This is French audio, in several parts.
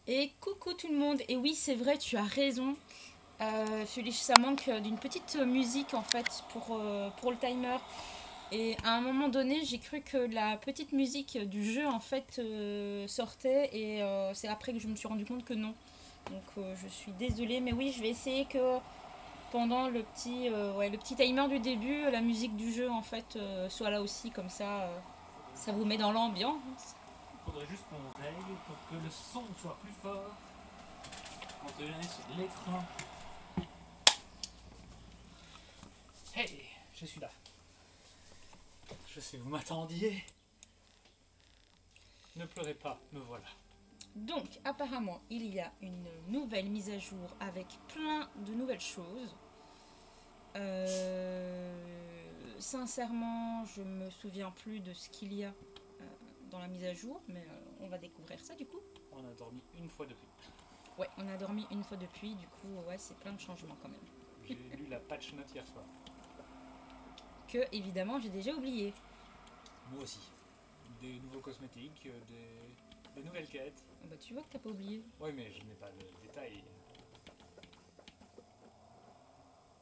Et coucou tout le monde, et oui c'est vrai, tu as raison, ça manque d'une petite musique en fait pour le timer. Et à un moment donné j'ai cru que la petite musique du jeu en fait sortait et c'est après que je me suis rendu compte que non. Donc je suis désolée, mais oui je vais essayer que pendant le petit timer du début, la musique du jeu en fait soit là aussi, comme ça ça vous met dans l'ambiance. Il faudrait juste qu'on règle pour que le son soit plus fort quand on est sur l'écran. Hey, je suis là. Je sais, vous m'attendiez. Ne pleurez pas, me voilà. Donc, apparemment, il y a une nouvelle mise à jour avec plein de nouvelles choses. Sincèrement, je me souviens plus de ce qu'il y a dans la mise à jour, mais on va découvrir ça du coup. On a dormi une fois depuis. Ouais, on a dormi une fois depuis, du coup, ouais, c'est plein de changements quand même. J'ai lu la patch note hier soir. Que, évidemment, j'ai déjà oublié. Moi aussi. Des nouveaux cosmétiques, des nouvelles quêtes. Bah, tu vois que t'as pas oublié. Oui, mais je n'ai pas le détail.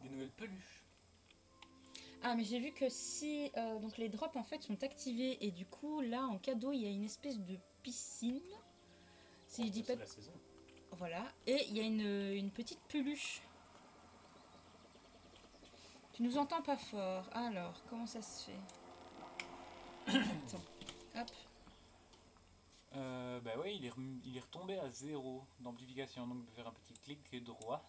Des nouvelles peluches. Ah, mais j'ai vu que si donc les drops en fait sont activés et du coup là en cadeau il y a une espèce de piscine. Si je dis pas. C'est la saison. Voilà. Et il y a une petite peluche. Tu nous entends pas fort. Alors, comment ça se fait? Attends. Hop. Bah oui, il est retombé à 0 d'amplification. Donc, je vais faire un petit clic droit.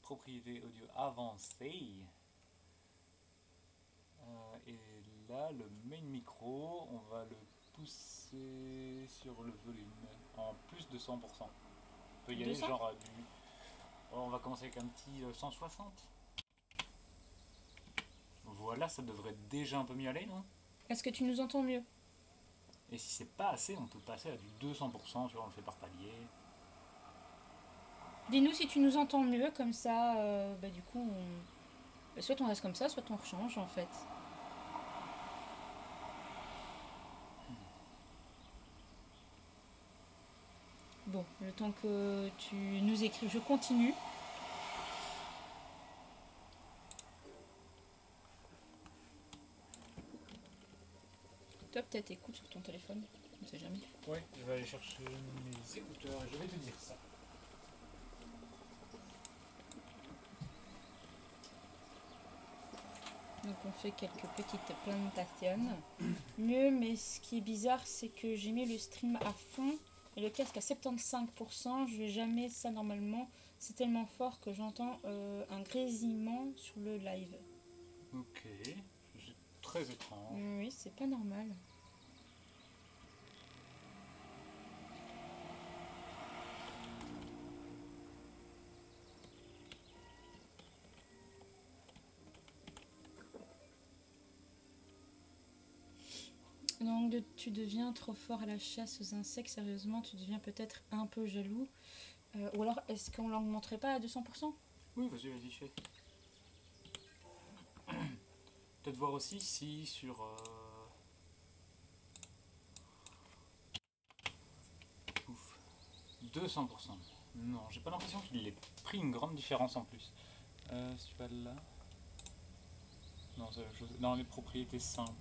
Propriété audio avancée. Et là, le main micro, on va le pousser sur le volume en plus de 100%. On peut y aller 200? genre à du... Oh, on va commencer avec un petit 160. Voilà, ça devrait déjà un peu mieux aller, non? Est-ce que tu nous entends mieux? Et si c'est pas assez, on peut passer à du 200%, tu vois, on le fait par palier. Dis-nous si tu nous entends mieux, comme ça, bah du coup, soit on reste comme ça, soit on rechange en fait. Bon, le temps que tu nous écris, je continue. Toi, peut-être écoute sur ton téléphone, on ne sait jamais. Ouais, je vais aller chercher mes écouteurs et je vais te dire ça. Donc on fait quelques petites plantations. Mieux, mais ce qui est bizarre, c'est que j'ai mis le stream à fond et le casque à 75%. Je vais jamais ça normalement. C'est tellement fort que j'entends un grésillement sur le live. Ok, c'est très étrange. Oui, c'est pas normal. Donc tu deviens trop fort à la chasse aux insectes, sérieusement, tu deviens peut-être un peu jaloux. Ou alors, est-ce qu'on l'augmenterait pas à 200%? Oui, vas-y, vas-y, fais. Peut-être voir aussi si sur... Ouf. 200%. Non, j'ai pas l'impression qu'il ait pris une grande différence en plus. Si tu vas là... Non, c'est la chose... Dans les propriétés simples.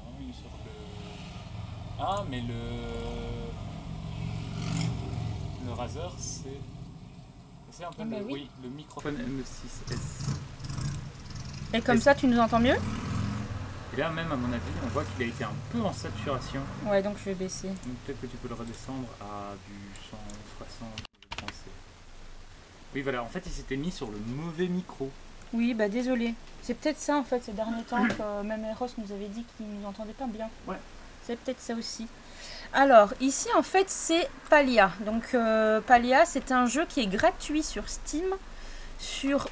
Non, il est sur le... Ah, mais le Razer, c'est... C'est un peu bah le... oui. Oui, le microphone M6S. Et comme ça, tu nous entends mieux? Et là, même à mon avis, on voit qu'il a été un peu en saturation. Ouais, donc je vais baisser. Donc peut-être que tu peux le redescendre à du 160, je pensais. Oui, voilà, en fait, il s'était mis sur le mauvais micro. Oui, bah désolé. C'est peut-être ça en fait ces derniers temps que même Eros nous avait dit qu'il nous entendait pas bien. Ouais. C'est peut-être ça aussi. Alors, ici en fait c'est Palia. Donc Palia c'est un jeu qui est gratuit sur Steam, sur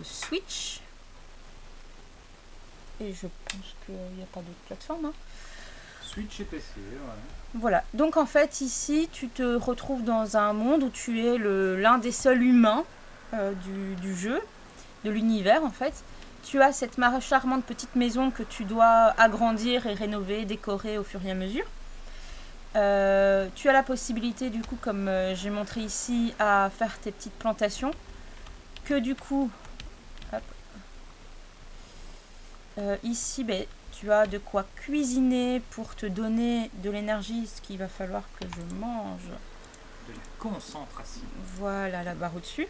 Switch. Et je pense qu'il n'y a pas d'autre plateforme. Hein. Switch et PC, ouais. Voilà, donc en fait ici tu te retrouves dans un monde où tu es l'un des seuls humains du jeu, de l'univers en fait. Tu as cette charmante petite maison que tu dois agrandir et rénover, décorer au fur et à mesure. Tu as la possibilité, du coup, comme j'ai montré ici, à faire tes petites plantations. Que du coup, hop, ici, ben, tu as de quoi cuisiner pour te donner de l'énergie, ce qu'il va falloir que je mange. De la concentration. Voilà, la barre au-dessus.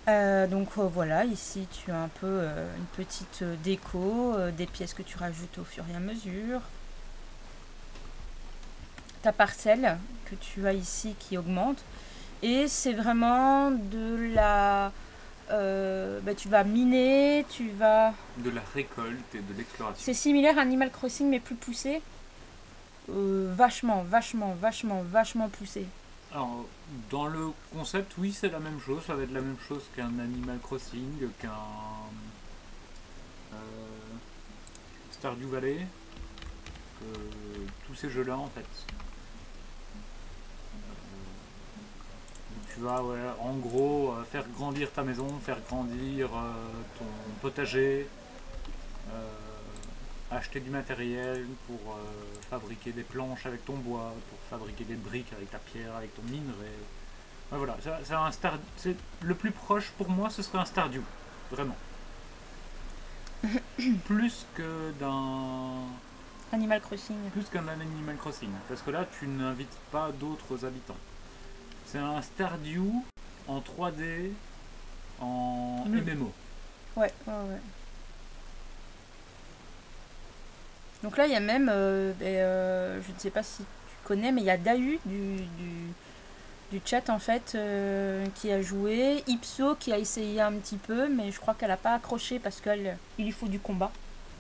Donc voilà, ici tu as un peu une petite déco, des pièces que tu rajoutes au fur et à mesure. Ta parcelle que tu as ici qui augmente. Et c'est vraiment de la... bah, tu vas miner, tu vas... De la récolte et de l'exploration. C'est similaire à Animal Crossing mais plus poussé. Vachement poussé. Alors, dans le concept, oui, c'est la même chose. Ça va être la même chose qu'un Animal Crossing, qu'un Stardew Valley, tous ces jeux-là en fait. Tu vas, ouais, en gros, faire grandir ta maison, faire grandir ton potager, acheter du matériel pour fabriquer des planches avec ton bois, pour fabriquer des briques avec ta pierre, avec ton minerai. Ouais, voilà, c'est le plus proche pour moi, ce serait un Stardew, vraiment. Plus que d'un Animal Crossing. plus qu'un Animal Crossing, parce que là tu n'invites pas d'autres habitants. C'est un Stardew en 3D en MMO. Ouais. Donc là, il y a même, je ne sais pas si tu connais, mais il y a Dahu du chat en fait qui a joué, Ipso qui a essayé un petit peu, mais je crois qu'elle n'a pas accroché parce qu'il lui faut du combat.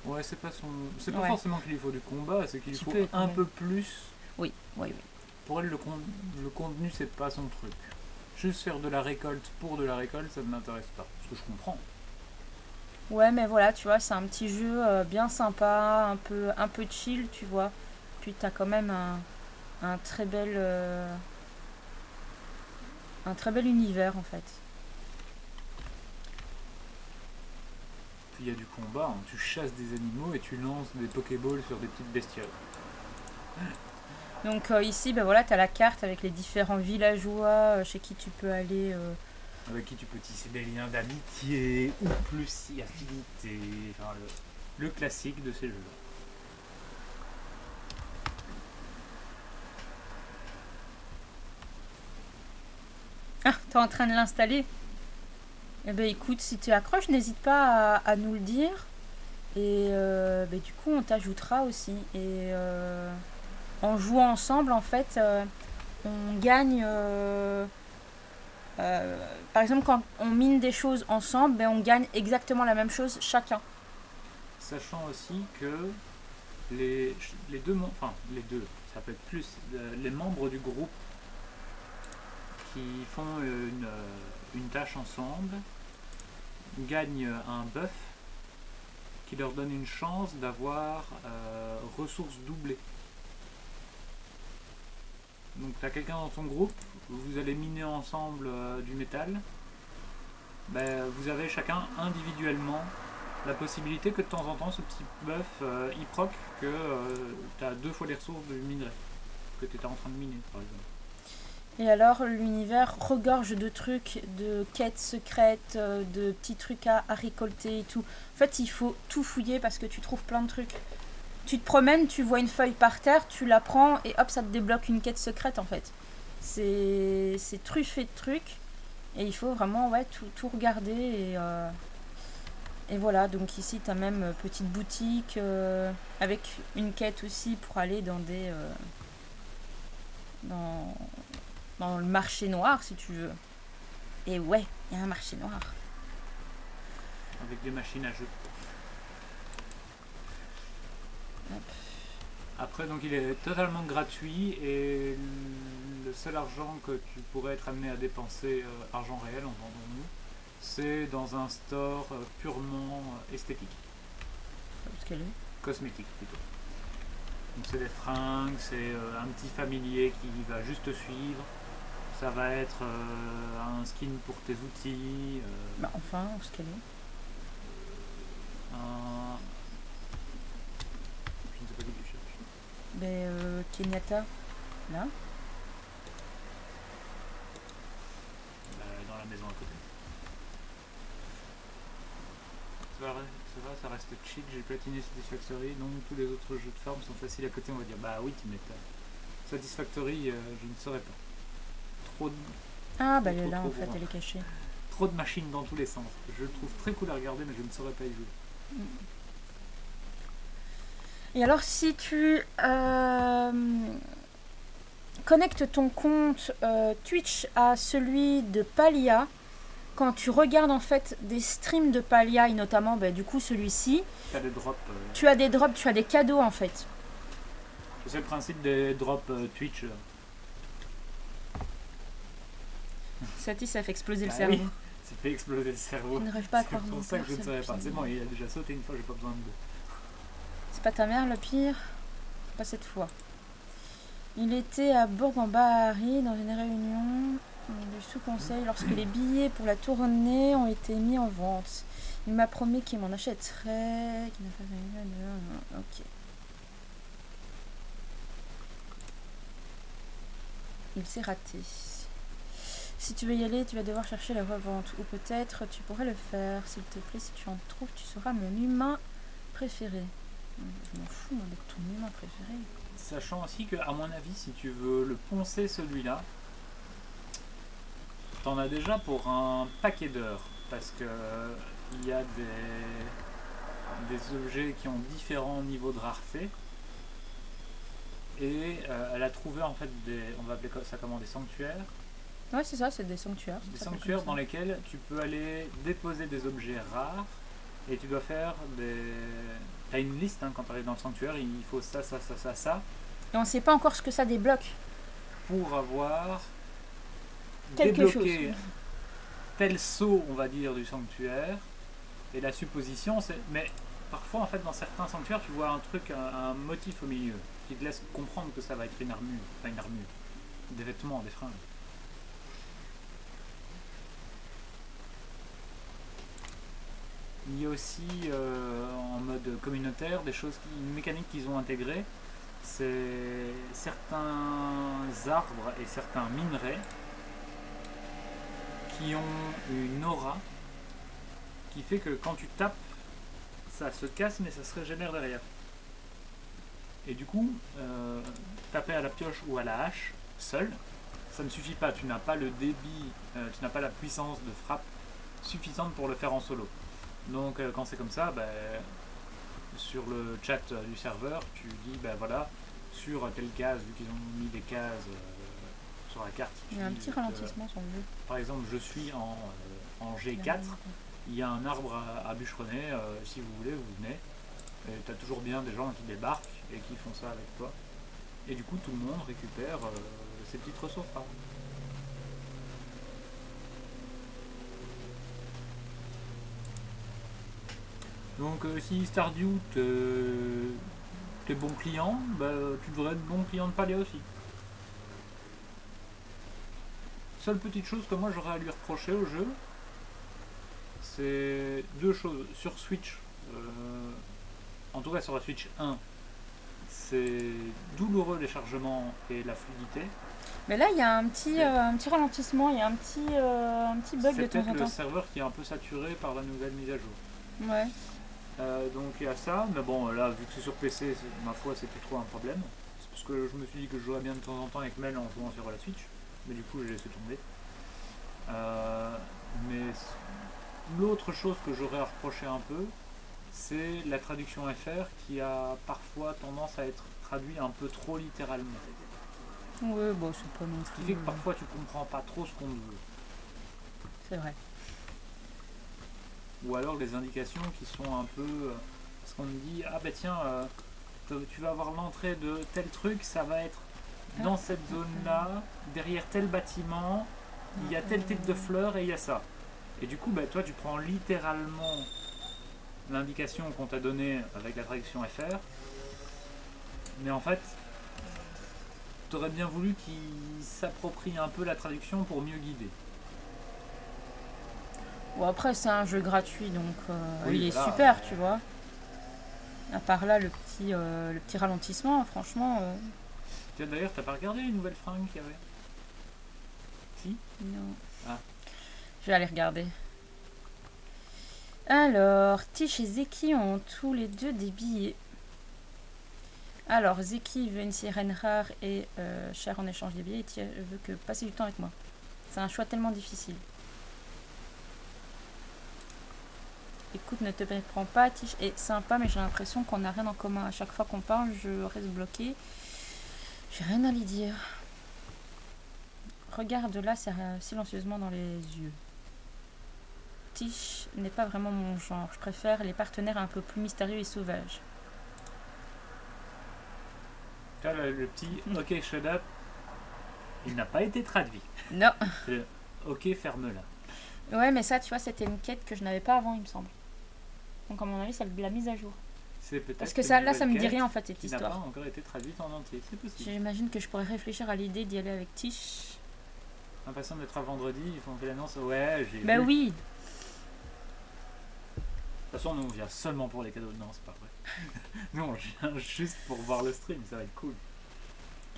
Ouais, c'est pas forcément qu'il lui faut du combat, c'est qu'il lui faut un peu plus. Oui. Pour elle, le contenu, c'est pas son truc. Juste faire de la récolte pour de la récolte, ça ne m'intéresse pas. Ce que je comprends. Ouais, mais voilà, tu vois, c'est un petit jeu bien sympa, un peu chill, tu vois. Puis t'as quand même un très bel univers en fait. Puis il y a du combat, hein. Tu chasses des animaux et tu lances des Pokéballs sur des petites bestioles. Donc ici, ben voilà, tu as la carte avec les différents villageois chez qui tu peux aller. Avec qui tu peux tisser des liens d'amitié ou plus si affinité. Enfin, le classique de ces jeux-là. Ah, t'es en train de l'installer? Eh ben écoute, si tu accroches, n'hésite pas à nous le dire. Et ben, du coup, on t'ajoutera aussi. Et en jouant ensemble, en fait, on gagne... par exemple, quand on mine des choses ensemble, ben, on gagne exactement la même chose chacun. Sachant aussi que les deux, enfin les deux, ça peut être plus, les membres du groupe qui font une tâche ensemble gagnent un buff qui leur donne une chance d'avoir ressources doublées. Donc tu as quelqu'un dans ton groupe, vous allez miner ensemble du métal, ben, vous avez chacun individuellement la possibilité que de temps en temps ce petit buff il proc que tu as 2 fois les ressources de minerai que tu étais en train de miner par exemple. Et alors l'univers regorge de trucs, de quêtes secrètes, de petits trucs à récolter et tout. En fait il faut tout fouiller parce que tu trouves plein de trucs. Tu te promènes, tu vois une feuille par terre, tu la prends et hop ça te débloque une quête secrète en fait. C'est truffé de trucs et il faut vraiment ouais, tout regarder et voilà, donc ici tu as même petite boutique avec une quête aussi pour aller dans des... dans le marché noir si tu veux. Et ouais, il y a un marché noir. Avec des machines à jeu. Hop. Après donc il est totalement gratuit et le seul argent que tu pourrais être amené à dépenser, argent réel entendons-nous, c'est dans un store purement esthétique. Parce qu'elle est... Cosmétique plutôt. Donc c'est des fringues, c'est un petit familier qui va juste te suivre. Ça va être un skin pour tes outils. Bah enfin, où est-ce qu'elle est Je ne sais pas qui tu cherches. Ben Kenyatta. Là. Dans la maison à côté. Ça reste chic, j'ai platiné Satisfactory, donc tous les autres jeux de forme sont faciles à côté, on va dire. Bah oui, tu m'étonnes. Satisfactory, je ne saurais pas. Trop de... Ah bah elle est là en fait, elle est cachée. Trop de machines dans tous les sens. Je le trouve très cool à regarder, mais je ne saurais pas y jouer. Et alors si tu connectes ton compte Twitch à celui de Palia, quand tu regardes en fait des streams de Palia, et notamment du coup celui-ci, tu as des drops, tu as des cadeaux en fait. C'est le principe des drops Twitch. Satis, ça fait exploser le cerveau. Oui, ça fait exploser le cerveau. Je n'arrive pas à croire. C'est pour ça que je ne savais pas. C'est bon, il a déjà sauté une fois, j'ai pas besoin de... C'est pas ta mère le pire? Pas cette fois. Il était à Bourg-en-Bahari dans une réunion du sous-conseil lorsque les billets pour la tournée ont été mis en vente. Il m'a promis qu'il m'en achèterait. Qu'il n'a pas... Ok. Il s'est raté. Si tu veux y aller, tu vas devoir chercher la revente. Ou peut-être tu pourrais le faire. S'il te plaît, si tu en trouves, tu seras mon humain préféré. Je m'en fous moi, d'être ton humain préféré. Sachant aussi que, à mon avis, si tu veux le poncer celui-là, t'en as déjà pour un paquet d'heures. Parce que il y a des objets qui ont différents niveaux de rareté. Et elle a trouvé en fait on va appeler ça comment, des sanctuaires. Ouais, c'est ça, c'est des sanctuaires. Des sanctuaires dans lesquels tu peux aller déposer des objets rares et tu dois faire des... T'as une liste quand tu arrives dans le sanctuaire, il faut ça. Et on ne sait pas encore ce que ça débloque. Pour avoir quelque débloqué tel saut, on va dire, du sanctuaire. Et la supposition, c'est... Mais parfois, en fait, dans certains sanctuaires, tu vois un truc, un motif au milieu qui te laisse comprendre que ça va être une armure. Enfin, une armure. Des vêtements, des fringues. Il y a aussi en mode communautaire une mécanique qu'ils ont intégrée, c'est certains arbres et certains minerais qui ont une aura qui fait que quand tu tapes, ça se casse mais ça se régénère derrière. Et du coup, taper à la pioche ou à la hache, seul, ça ne suffit pas, tu n'as pas le débit, tu n'as pas la puissance de frappe suffisante pour le faire en solo. Donc quand c'est comme ça, sur le chat du serveur, tu dis voilà, sur telle case, vu qu'ils ont mis des cases sur la carte. Il y a un petit ralentissement sur le jeu. Par exemple, je suis en G4, il y a un arbre à bûcheronner, si vous voulez, vous venez. Et tu as toujours bien des gens qui débarquent et qui font ça avec toi. Et du coup, tout le monde récupère ces petites ressources rares. Donc si Stardew t'es bon client, tu devrais être bon client de Palia aussi. Seule petite chose que moi j'aurais à lui reprocher au jeu, c'est deux choses. Sur Switch, en tout cas sur la Switch 1, c'est douloureux les chargements et la fluidité. Mais là il y a un petit ralentissement, il y a un petit bug de temps en temps. C'est peut-être le serveur qui est un peu saturé par la nouvelle mise à jour. Ouais. Donc il y a ça, mais bon là vu que c'est sur PC, ma foi c'est plus trop un problème. C'est parce que je me suis dit que je jouerais bien de temps en temps avec Mel en jouant sur la Switch, mais du coup j'ai laissé tomber. Mais l'autre chose que j'aurais à reprocher un peu, c'est la traduction FR qui a parfois tendance à être traduite un peu trop littéralement. Ouais, bon c'est pas non plus. Ce qui fait que parfois tu comprends pas trop ce qu'on veut. C'est vrai. Ou alors les indications qui sont un peu... parce qu'on me dit, ah tiens, tu vas avoir l'entrée de tel truc, ça va être dans cette zone-là, derrière tel bâtiment, il y a tel type de fleurs et il y a ça. Et du coup, toi tu prends littéralement l'indication qu'on t'a donnée avec la traduction FR, mais en fait, tu aurais bien voulu qu'ils s'approprient un peu la traduction pour mieux guider. Bon, après c'est un jeu gratuit donc oui, il est super, tu vois. À part là le petit ralentissement, franchement Tiens, d'ailleurs, t'as pas regardé les nouvelles fringues qu'il y avait? Si? Non. Ah. Je vais aller regarder. Alors, Tish et Zeki ont tous les deux des billets. Alors, Zeki veut une sirène rare et chère en échange des billets et Tish veut que passer du temps avec moi. C'est un choix tellement difficile. Écoute, ne te méprends pas, Tish est sympa, mais j'ai l'impression qu'on n'a rien en commun. À chaque fois qu'on parle, je reste bloquée. J'ai rien à lui dire. Regarde-la silencieusement dans les yeux. Tish n'est pas vraiment mon genre. Je préfère les partenaires un peu plus mystérieux et sauvages. Tu vois, le petit OK, shut up, il n'a pas été traduit. Non. C'est OK, ferme-la. Ouais, mais ça, tu vois, c'était une quête que je n'avais pas avant, il me semble. Donc, à mon avis, c'est de la mise à jour. C'est peut-être Parce que une ça, là, nouvelle ça me dit quête rien, en fait, cette qui n'a pas histoire. encore été traduite en entier. C'est possible. J'imagine que je pourrais réfléchir à l'idée d'y aller avec Tish. Impatient d'être à vendredi, ils font fait l'annonce. Ouais, j'ai Bah vu. oui. De toute façon, nous, on vient seulement pour les cadeaux. Non, c'est pas vrai. Nous, on vient juste pour voir le stream, ça va être cool.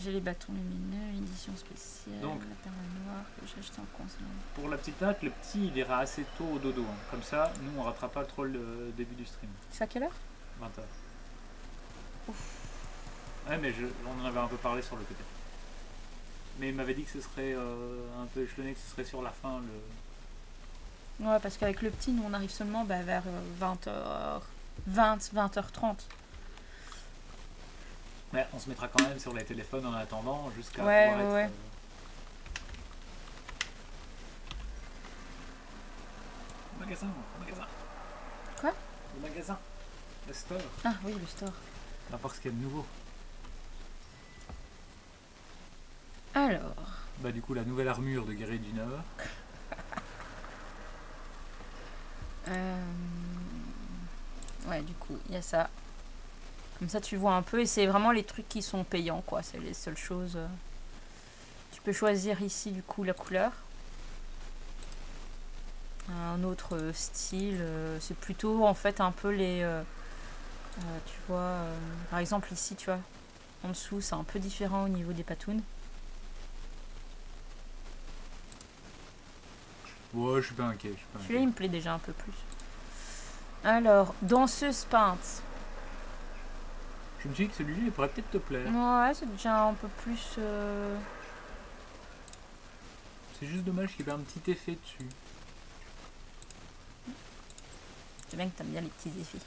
J'ai les bâtons lumineux, édition spéciale, Donc, la perle noire que j'ai acheté en console. Pour la petite note, le petit, il ira assez tôt au dodo. Hein. Comme ça, nous, on ratera pas trop le début du stream. C'est à quelle heure? 20h. Ouais, mais on en avait un peu parlé sur le côté. Mais il m'avait dit que ce serait un peu échelonné, que ce serait sur la fin. Ouais, parce qu'avec le petit, nous, on arrive seulement vers 20h... 20h30. Mais on se mettra quand même sur les téléphones en attendant, jusqu'à Ouais, pouvoir ouais, être... Magasin. Quoi? Le magasin. Le store. Ah oui, le store. On va voir ce qu'il y a de nouveau. Alors... Bah du coup, la nouvelle armure de Guerrier du Nord. Ouais, du coup, il y a ça. Comme ça, tu vois un peu. Et c'est vraiment les trucs qui sont payants, quoi. C'est les seules choses. Tu peux choisir ici, du coup, la couleur. Un autre style. C'est plutôt, en fait, un peu les... tu vois... par exemple, ici, tu vois. En dessous, c'est un peu différent au niveau des patounes. Ouais, je suis pas inquiet. Celui-là, il me plaît déjà un peu plus. Alors, danseuse peinte. Je me suis dit que celui-là, il pourrait peut-être te plaire. Ouais, c'est déjà un peu plus... C'est juste dommage qu'il y ait un petit effet dessus. C'est bien que t'aimes bien les petits défis.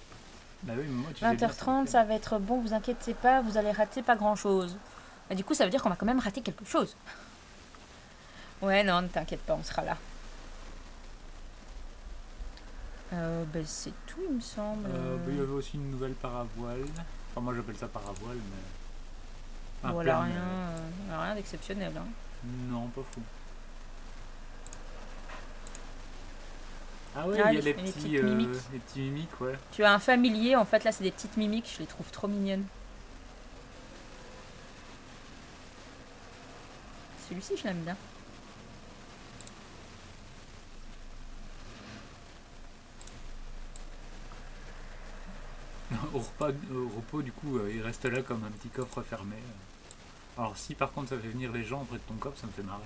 Bah oui, mais moi, tu sais bien, 20h30, ça va être bon, vous inquiétez pas, vous allez rater pas grand-chose. Bah, du coup, ça veut dire qu'on va quand même rater quelque chose. Ouais, non, ne t'inquiète pas, on sera là. Bah, c'est tout, il me semble. Il y avait aussi une nouvelle paravoile. Enfin, moi, j'appelle ça paravoile, mais... Voilà, plein, rien d'exceptionnel. Hein. Non, pas fou. Ah ouais, Ah, il y a les les petites petits mimiques. les petits mimiques, ouais. Tu as un familier, en fait, là, c'est des petites mimiques, je les trouve trop mignonnes. Celui-ci, je l'aime bien. Au repos, du coup, il reste là comme un petit coffre fermé. Alors si par contre ça fait venir les gens près de ton coffre, ça me fait marrer.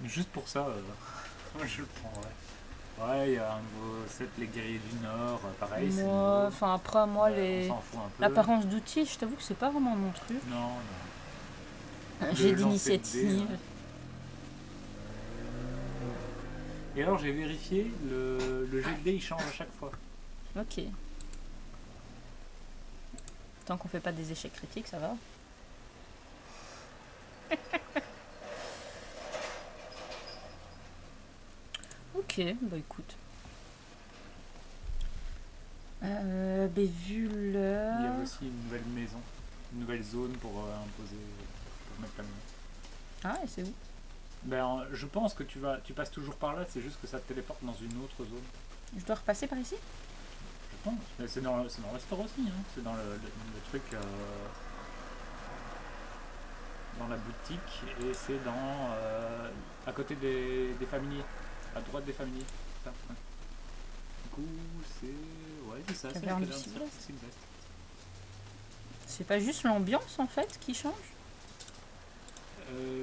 Juste pour ça, moi je le prendrais. Ouais, il y a un nouveau set, les guerriers du Nord, pareil. Moi, enfin après, moi, on s'en fout un peu. l'apparence d'outils, je t'avoue que c'est pas vraiment mon truc. Non. J'ai Le lancer de dés, d'initiative. hein. Et alors j'ai vérifié, le jet de dés il change à chaque fois. Ok. Tant qu'on fait pas des échecs critiques, ça va. Ok, bah écoute. Bah vu Il y a l'heure... aussi une nouvelle maison, une nouvelle zone pour imposer, pour mettre la maison. Ah, et c'est où? Ben, je pense que tu passes toujours par là, c'est juste que ça te téléporte dans une autre zone. Je dois repasser par ici? Je pense. Mais c'est dans le store aussi, hein. C'est dans le truc, dans la boutique, et c'est dans à côté des familiers, à droite des familiers. Ça, ouais. coup, c'est. Ouais, c'est ça, c'est la Caverne du caverne Sylvestre. Sylvestre. C'est pas juste l'ambiance en fait qui change?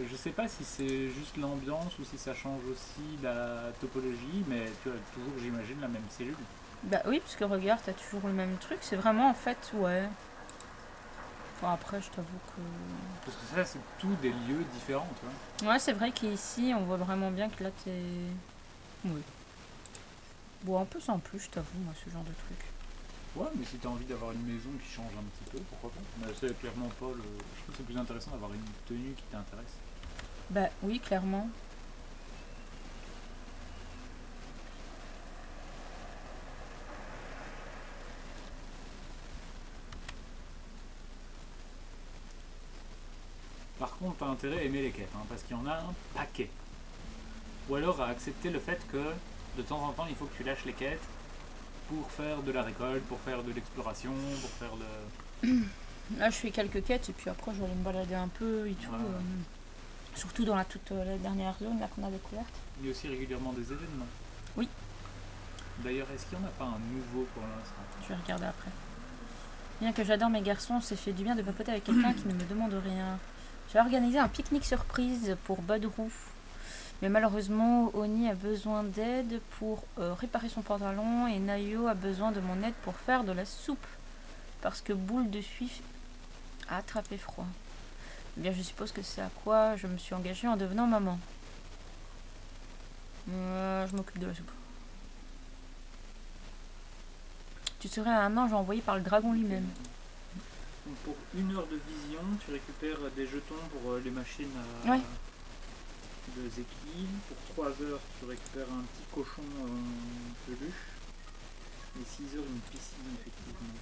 Je sais pas si c'est juste l'ambiance ou si ça change aussi la topologie, mais tu as toujours, j'imagine, la même cellule. Bah oui, parce que regarde, t'as toujours le même truc. C'est vraiment en fait, ouais. Enfin, après, je t'avoue que. Parce que ça, c'est tous des lieux différents, tu vois. Ouais, c'est vrai qu'ici, on voit vraiment bien que là, t'es. Oui. Bon, un peu sans plus, je t'avoue, moi, ce genre de truc. Ouais, mais si t'as envie d'avoir une maison qui change un petit peu, pourquoi pas. Mais c'est clairement pas le. Je trouve que c'est plus intéressant d'avoir une tenue qui t'intéresse. Bah oui, clairement. Par contre, t'as intérêt à aimer les quêtes, hein, parce qu'il y en a un paquet. Ou alors à accepter le fait que de temps en temps, il faut que tu lâches les quêtes pour faire de la récolte, pour faire de l'exploration, pour faire de. Là, je fais quelques quêtes et puis après, je vais aller me balader un peu et tout. Voilà. Surtout dans toute la dernière zone là qu'on a découverte. Il y a aussi régulièrement des événements. Oui. D'ailleurs, est-ce qu'il n'y en a pas un nouveau pour l'instant? Je vais regarder après. Bien que j'adore mes garçons, c'est fait du bien de papoter avec quelqu'un qui ne me demande rien. J'ai organisé un pique-nique surprise pour Badrou. Mais malheureusement, Oni a besoin d'aide pour réparer son pantalon et Nayo a besoin de mon aide pour faire de la soupe. Parce que Boule de Suif a attrapé froid. Eh bien, je suppose que c'est à quoi je me suis engagée en devenant maman. Je m'occupe de la soupe. Tu serais un ange envoyé par le dragon lui-même. Donc pour 1 heure de vision, tu récupères des jetons pour les machines à... Ouais. de Zekil. Pour 3 heures, tu récupères un petit cochon peluche. Et 6 heures, une piscine, effectivement.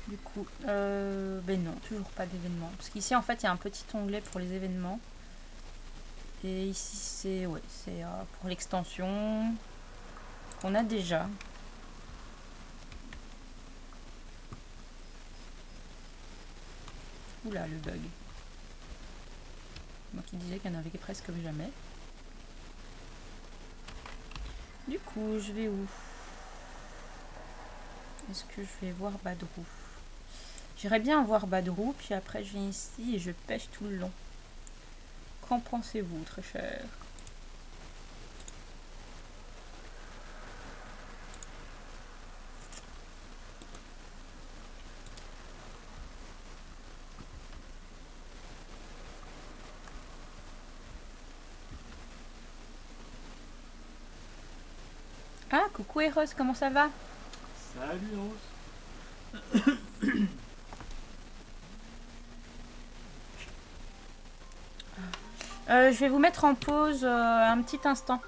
Du coup, ben non, toujours pas d'événement. Parce qu'ici, en fait, il y a un petit onglet pour les événements. Et ici, c'est pour l'extension qu'on a déjà. Oula, le bug. Moi qui disais qu'il y en avait presque jamais. Du coup, je vais où? Est-ce que je vais voir Badrou? J'irais bien voir Badrou, puis après je viens ici et je pêche tout le long. Qu'en pensez-vous, très cher? Ah, coucou Eros, comment ça va? Salut Rose. Je vais vous mettre en pause un petit instant.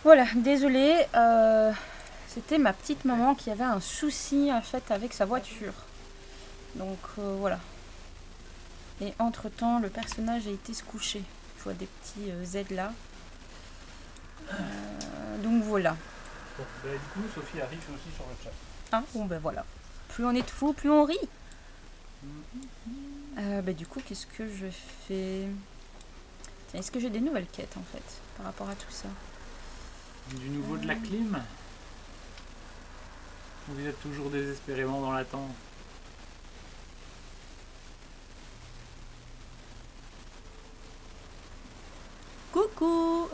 Voilà, désolée. C'était ma petite maman qui avait un souci en fait avec sa voiture. Donc voilà. Et entre-temps, le personnage a été se coucher. Je vois des petits Z là. Donc voilà. Bon, bah, du coup, Sophie arrive aussi sur le chat. Ah, bon ben voilà. Plus on est de fous, plus on rit. Du coup, qu'est-ce que je fais? Tiens, est-ce que j'ai des nouvelles quêtes en fait par rapport à tout ça? Du nouveau de la clim? Vous êtes toujours désespérément dans l'attente? Coucou!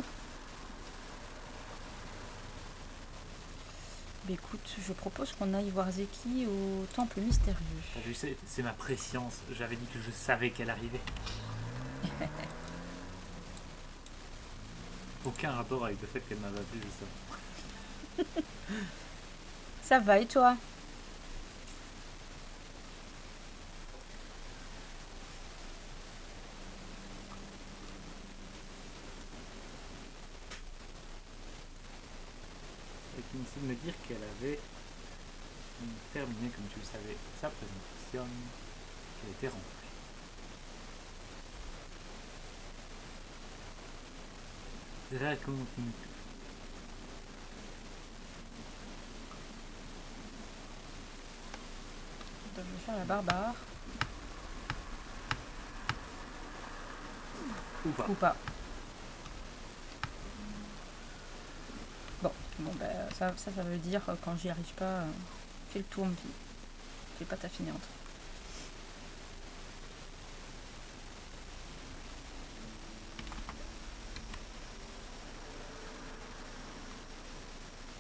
Bah écoute, je propose qu'on aille voir Zeki au temple mystérieux. Tu sais, c'est ma préscience. J'avais dit que je savais qu'elle arrivait. Aucun rapport avec le fait qu'elle m'avait appelé juste avant. Ça va et toi? Et qui essaie de me dire qu'elle avait terminé, comme tu le savais, sa présentation, qu'elle était remplie. Raconte-nous. Je vais faire la barbare. Ou pas. Ou pas. Bon, ça veut dire quand j'y arrive pas, fais le tour, fais pas ta fainéante.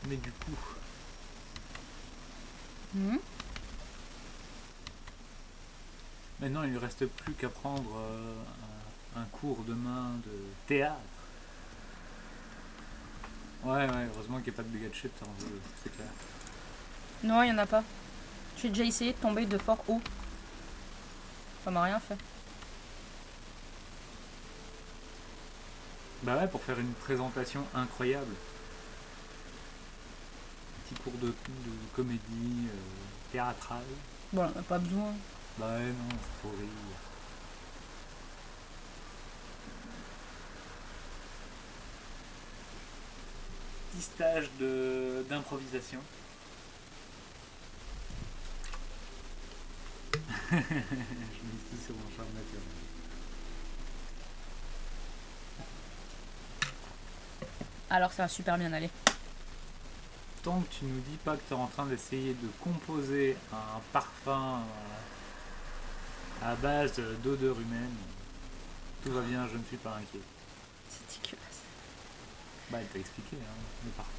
Mais du coup, maintenant il ne lui reste plus qu'à prendre un cours demain de théâtre. Ouais, heureusement qu'il n'y a pas de dégâts de chute en jeu, c'est clair. Non, il y en a pas. J'ai déjà essayé de tomber de fort haut. Ça m'a rien fait. Bah ouais, pour faire une présentation incroyable. Petit cours de comédie théâtrale. Bon, on n'a pas besoin. Bah ouais, non, faut rire. Petit stage d'improvisation. Je mise tout sur mon charme naturel. Alors ça va super bien aller. Tant que tu nous dis pas que tu es en train d'essayer de composer un parfum à base d'odeur humaine, tout va bien, je ne suis pas inquiet. C'est dégueulasse. Bah, elle t'a expliqué, hein, le parfum.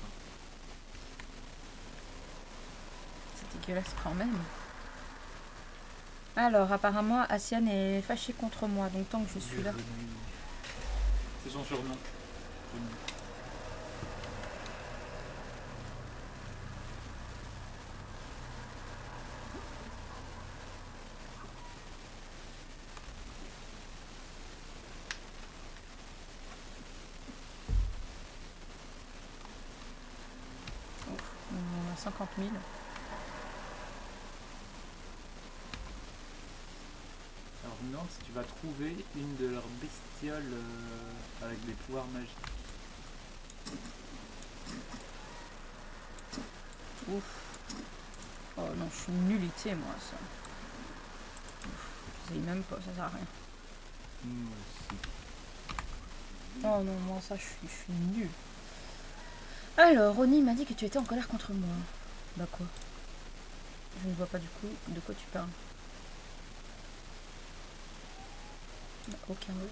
C'est dégueulasse quand même. Alors, apparemment, Asian est fâché contre moi, donc tant que je suis là. C'est son surnom. On a 50 000. Alors je me demande si tu vas trouver une de leurs bestioles avec des pouvoirs magiques. Ouf. Oh non, je suis nullité moi ça. J'essaye même pas, ça sert à rien. Moi aussi. Oh non, moi ça je suis nulle. Alors, Ronnie m'a dit que tu étais en colère contre moi. Bah quoi? Je ne vois pas du coup de quoi tu parles. Bah, aucun mot.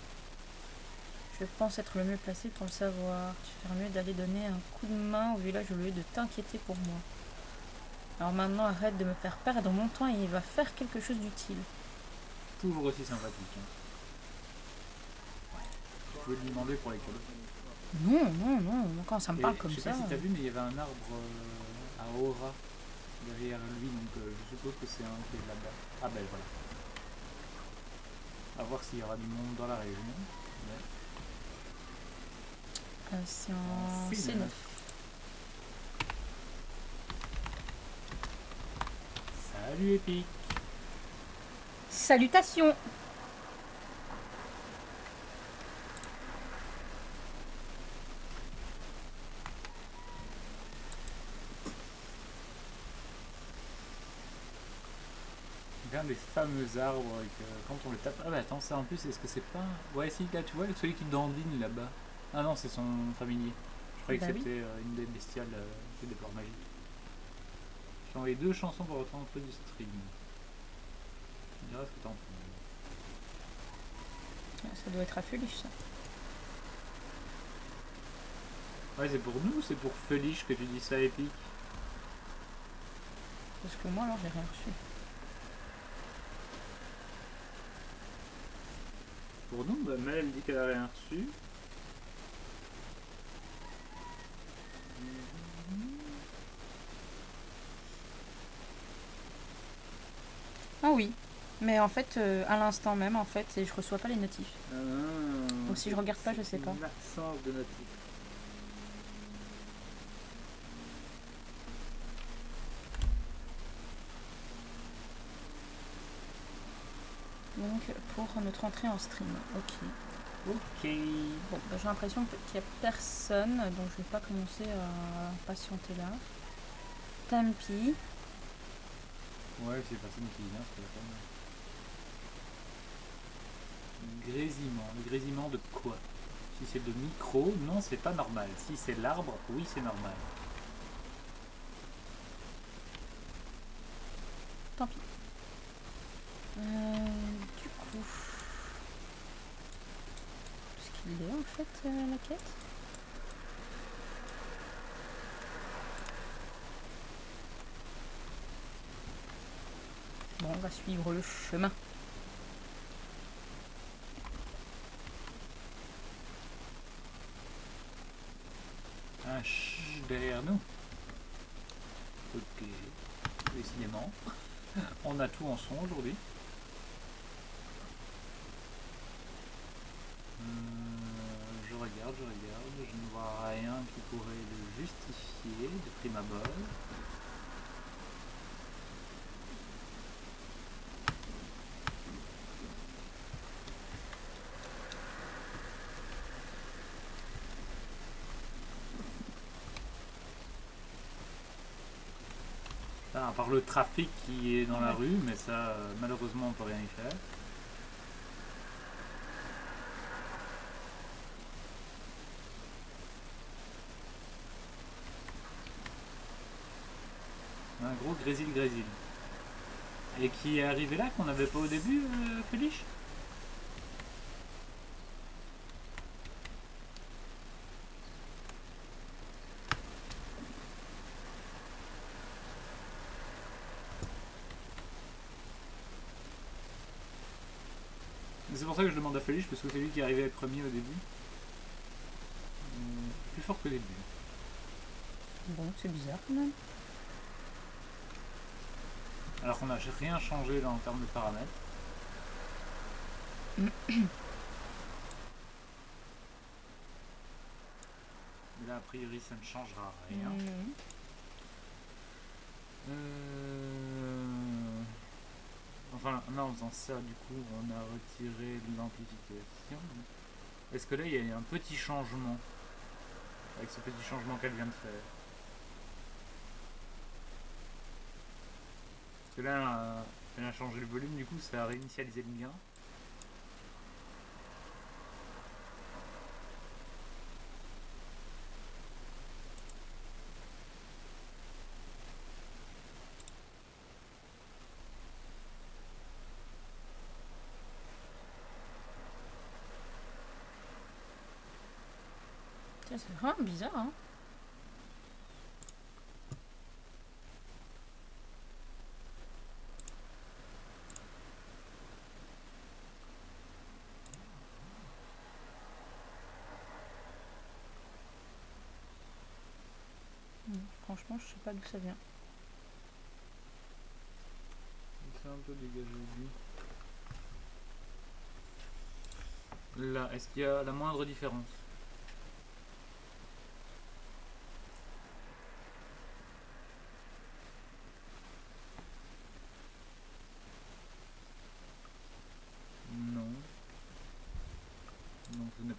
Je pense être le mieux placé pour le savoir. Tu ferais mieux d'aller donner un coup de main au village au lieu de t'inquiéter pour moi. Alors maintenant, arrête de me faire perdre mon temps et il va faire quelque chose d'utile. Toujours aussi sympathique. Hein. Tu peux lui demander pour les cadeaux. Non, quand ça me parle comme ça. Je sais pas si t'as vu, mais il y avait un arbre à aura derrière lui, donc je suppose que c'est un qui est là-bas. Ah ben voilà. À voir s'il y aura du monde dans la région. Mais... c'est en C9. Salut Epic. Salutations. Regarde les fameux arbres que quand on les tape. Ah bah attends, ça en plus, est-ce que c'est pas. Ouais, si, là tu vois, celui qui dandine là-bas. Ah non, c'est son familier. Je croyais Bah que oui. c'était une des bestiales des décors magiques. J'ai envoyé 2 chansons pour votre entrée du stream. Tu me diras ce que t'en penses. Ça doit être à Feliche, ça. Ouais, c'est pour nous ou c'est pour Feliche que tu dis ça épique? Parce que moi, alors, j'ai rien reçu. Pour nous, bah, Mel elle dit qu'elle a rien reçu. Ah oui. Mais en fait, à l'instant même, en fait, je reçois pas les notifs. Ah, Ou si je regarde pas, je sais pas. Une absence de notif. Donc, pour notre entrée en stream. Ok. Ok. Bon, bah, j'ai l'impression qu'il n'y a personne, donc je vais pas commencer à patienter là. Tant pis. Ouais, c'est personne qui vient, c'est la peine. Grésillement. Le grésillement de quoi? Si c'est de micro, non, c'est pas normal. Si c'est l'arbre, oui, c'est normal. Tant pis. Du coup... Est-ce qu'il est en fait la quête? Bon, on va suivre le chemin. Un ch derrière nous. Ok. Décidément. On a tout en son aujourd'hui. Je regarde, je ne vois rien qui pourrait le justifier de prime abord. À part le trafic qui est dans la rue, mais ça, malheureusement, on peut rien y faire. Un gros grésil. Et qui est arrivé là, qu'on n'avait pas au début, Feliche? C'est pour ça que je demande à Feliche, parce que c'est lui qui est arrivé premier au début. Plus fort que au début. Bon, c'est bizarre quand même. Alors qu'on n'a rien changé là en termes de paramètres. Mais là, a priori, ça ne changera rien. Enfin, là, en faisant ça, du coup, on a retiré l'amplification. Est-ce que là, il y a un petit changement avec ce petit changement qu'elle vient de faire? Parce que là, elle a changé le volume, du coup, ça a réinitialisé le gain. C'est vraiment bizarre, hein. Franchement, je sais pas d'où ça vient. C'est un peu dégagé lui. Là, est-ce qu'il y a la moindre différence?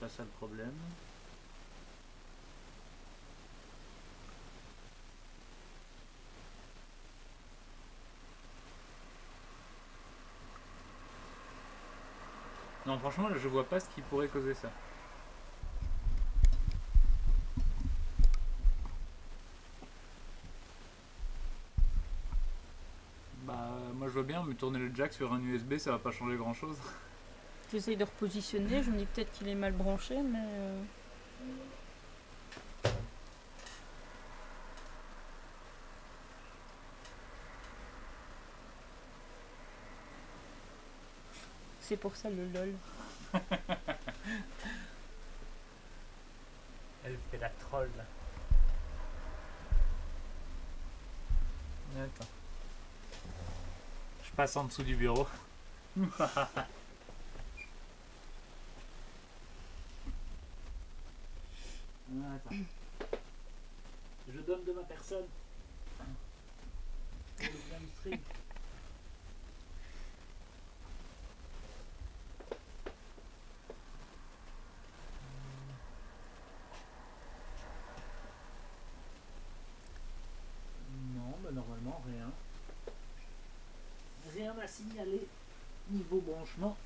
pas ça le problème. Non, franchement, je vois pas ce qui pourrait causer ça. Bah, moi je vois bien, mais tourner le jack sur un USB, ça va pas changer grand chose. J'essaye de repositionner, je me dis peut-être qu'il est mal branché, mais... C'est pour ça le lol. Elle fait la troll. Attends. Je passe en dessous du bureau. Attends. Je donne de ma personne. Pour le bien du stream. Non, mais normalement rien. Rien à signaler niveau branchement.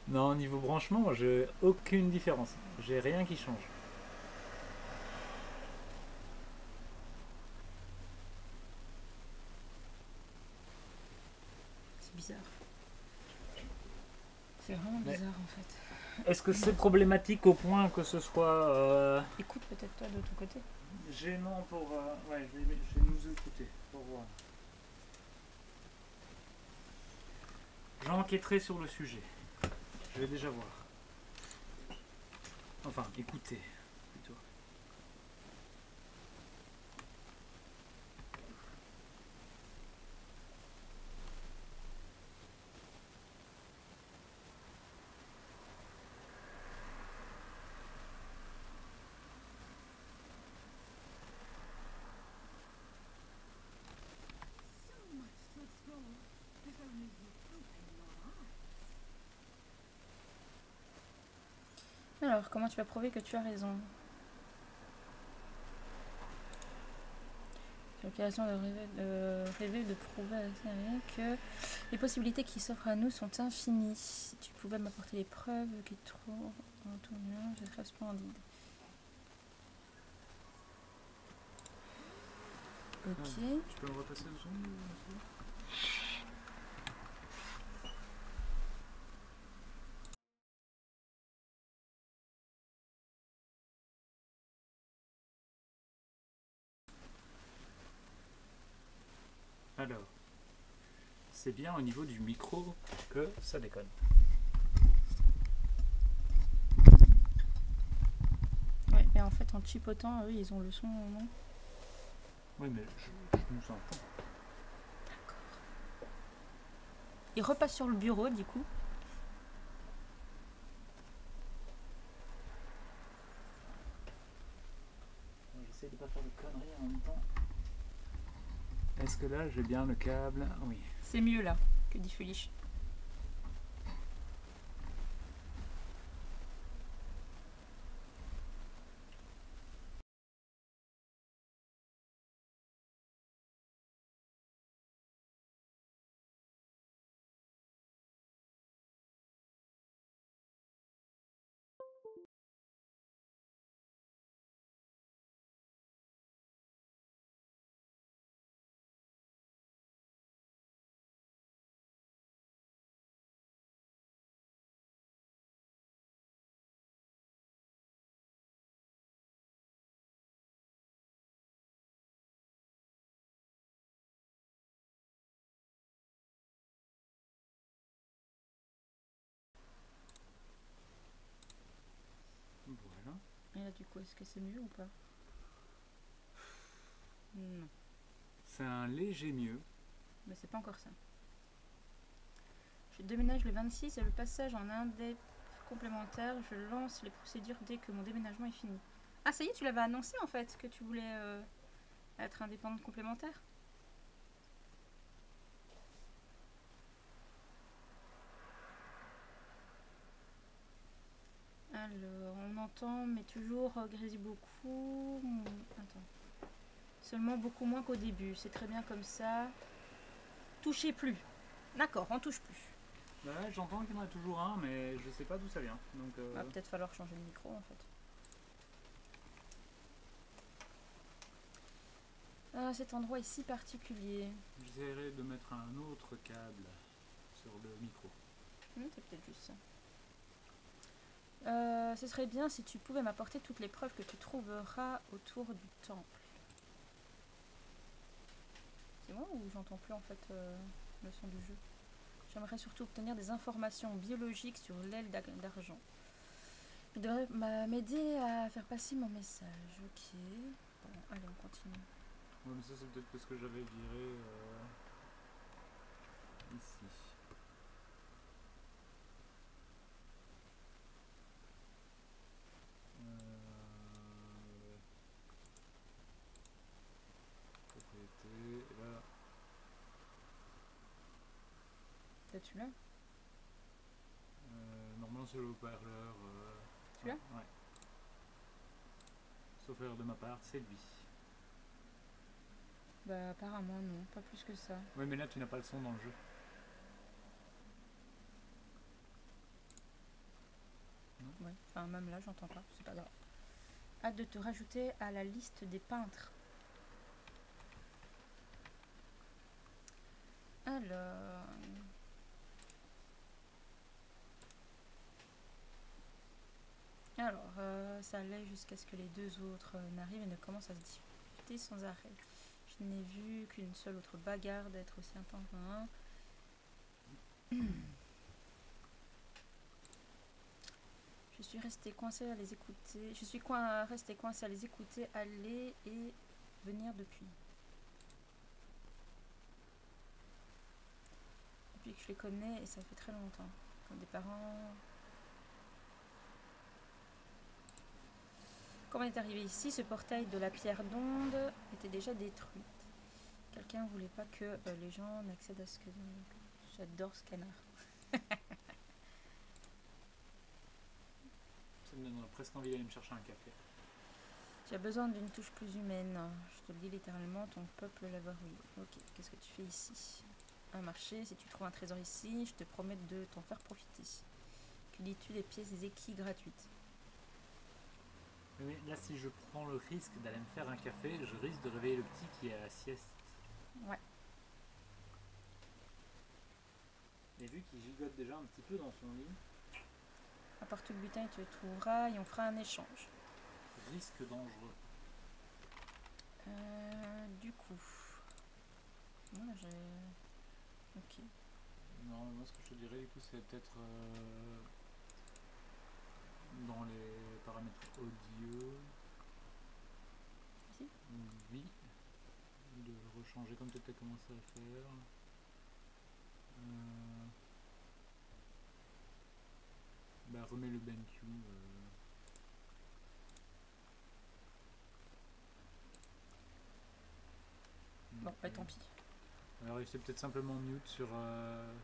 Non, niveau branchement, j'ai aucune différence. J'ai rien qui change. C'est bizarre. C'est vraiment bizarre en fait. Est-ce que c'est problématique au point que ce soit... Écoute peut-être toi de ton côté. gênant pour... ouais, je vais nous écouter pour voir. J'enquêterai sur le sujet. Je vais déjà voir. Enfin, écoutez plutôt. Alors, comment tu vas prouver que tu as raison? J'ai l'occasion de rêver, de prouver à Samy que les possibilités qui s'offrent à nous sont infinies. Si tu pouvais m'apporter les preuves qui trouvent en ton nom, ce serait splendide. Ok. Tu peux me repasser le son? Alors, c'est bien au niveau du micro que ça déconne. Ouais, et en fait, en chipotant, eux, ils ont le son, non? Oui, mais je nous entends. D'accord. Il repasse sur le bureau, du coup. J'essaie de pas faire de conneries en même temps. Est-ce que là j'ai bien le câble? Oui. C'est mieux là que dit Fulich. Voilà. Et là, du coup, est-ce que c'est mieux ou pas? Non. C'est un léger mieux. Mais c'est pas encore ça. Je déménage le 26 et le passage en indép complémentaire, je lance les procédures dès que mon déménagement est fini. Ah, ça y est, tu l'avais annoncé en fait, que tu voulais être indépendante complémentaire? Alors, on entend, mais toujours grésille beaucoup. Attends. Seulement beaucoup moins qu'au début. C'est très bien comme ça. Touchez plus. D'accord, on touche plus. Bah, j'entends qu'il y en a toujours un, mais je sais pas d'où ça vient. Donc, Va peut-être falloir changer le micro en fait. Ah, cet endroit est si particulier. j'essaierai de mettre un autre câble sur le micro. C'est peut-être juste ça. Ce serait bien si tu pouvais m'apporter toutes les preuves que tu trouveras autour du temple. C'est moi ou j'entends plus en fait le son du jeu? J'aimerais surtout obtenir des informations biologiques sur l'aile d'argent. Tu devrais m'aider à faire passer mon message. Ok. Bon, allez, on continue. Ouais, mais ça, c'est peut-être parce que j'avais viré ici. Propriété, et là. C'est celui-là? Normalement, c'est le haut-parleur. Celui-là? Ouais. Sauf erreur de ma part, c'est lui. Bah, apparemment, non, pas plus que ça. Oui, mais là, tu n'as pas le son dans le jeu. Ouais, enfin, même là, j'entends pas, c'est pas grave. Hâte de te rajouter à la liste des peintres. Alors... ça allait jusqu'à ce que les deux autres n'arrivent et ne commencent à se disputer sans arrêt. Je n'ai vu qu'une seule autre bagarre d'être aussi intense. Je suis restée coincée à les écouter. Je suis restée coincée à les écouter aller et venir depuis. Depuis que je les connais et ça fait très longtemps. Comme des parents. Quand on est arrivé ici, ce portail de la pierre d'onde était déjà détruit. Quelqu'un ne voulait pas que les gens n'accèdent à ce que... J'adore ce canard. Ça me donnerait presque envie d'aller me chercher un café. Tu as besoin d'une touche plus humaine. Je te le dis littéralement, ton peuple l'a verrouillé. Ok, qu'est-ce que tu fais ici? Un marché, si tu trouves un trésor ici, je te promets de t'en faire profiter. Que dis-tu des pièces Zeki gratuites? Mais là, si je prends le risque d'aller me faire un café, je risque de réveiller le petit qui est à la sieste. Ouais. Et vu qu'il gigote déjà un petit peu dans son lit... Apporte tout le butin et tu le trouveras et on fera un échange. Risque dangereux. Du coup... Moi j'ai... Ok. Non, mais moi ce que je te dirais du coup c'est peut-être dans les paramètres audio. Ici? Oui. De rechanger comme tu as commencé à faire. Bah remets le BenQ. Bon, bah tant pis. Alors c'est peut-être simplement mute sur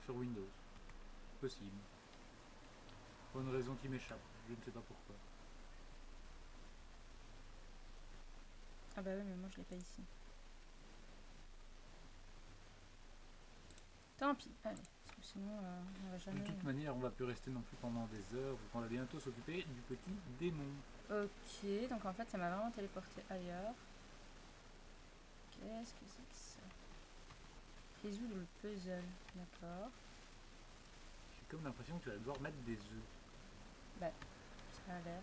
Windows. Possible. Pour une raison qui m'échappe, je ne sais pas pourquoi. Ah bah oui, mais moi je l'ai pas ici. Tant pis, allez, parce que sinon on va jamais... De toute manière, on va plus rester non plus pendant des heures, on va bientôt s'occuper du petit démon. Ok, donc en fait ça m'a vraiment téléporté ailleurs. Qu'est-ce que c'est que ça? Résoudre le puzzle, d'accord. J'ai comme l'impression que tu vas devoir mettre des œufs. Bah, ça a l'air.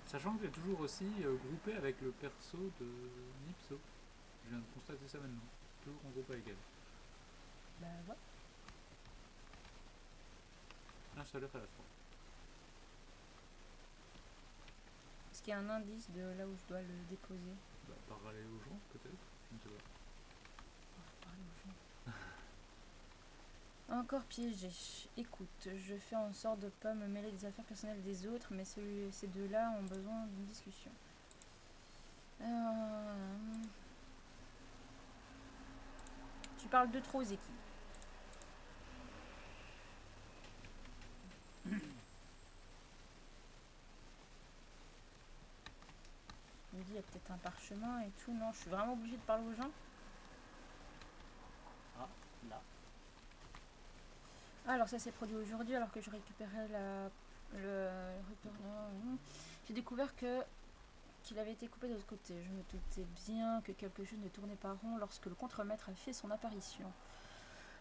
Sachant que tu es toujours aussi groupé avec le perso de Nipso. Je viens de constater ça maintenant. Toujours en groupe avec elle. Bah ouais. Un seul œuf à la fois. Est-ce qu'il y a un indice de là où je dois le déposer? Bah, parler aux gens peut-être. Je ne sais pas. Parler aux gens. Encore piégé. Écoute, je fais en sorte de ne pas me mêler des affaires personnelles des autres, mais ces deux-là ont besoin d'une discussion. Tu parles de trop, Zeki. me dis, il y a peut-être un parchemin et tout. Non, je suis vraiment obligée de parler aux gens. Ah, là. Ah, alors ça s'est produit aujourd'hui alors que je récupérais j'ai découvert qu'il avait été coupé de l'autre côté. Je me doutais bien que quelque chose ne tournait pas rond lorsque le contremaître a fait son apparition.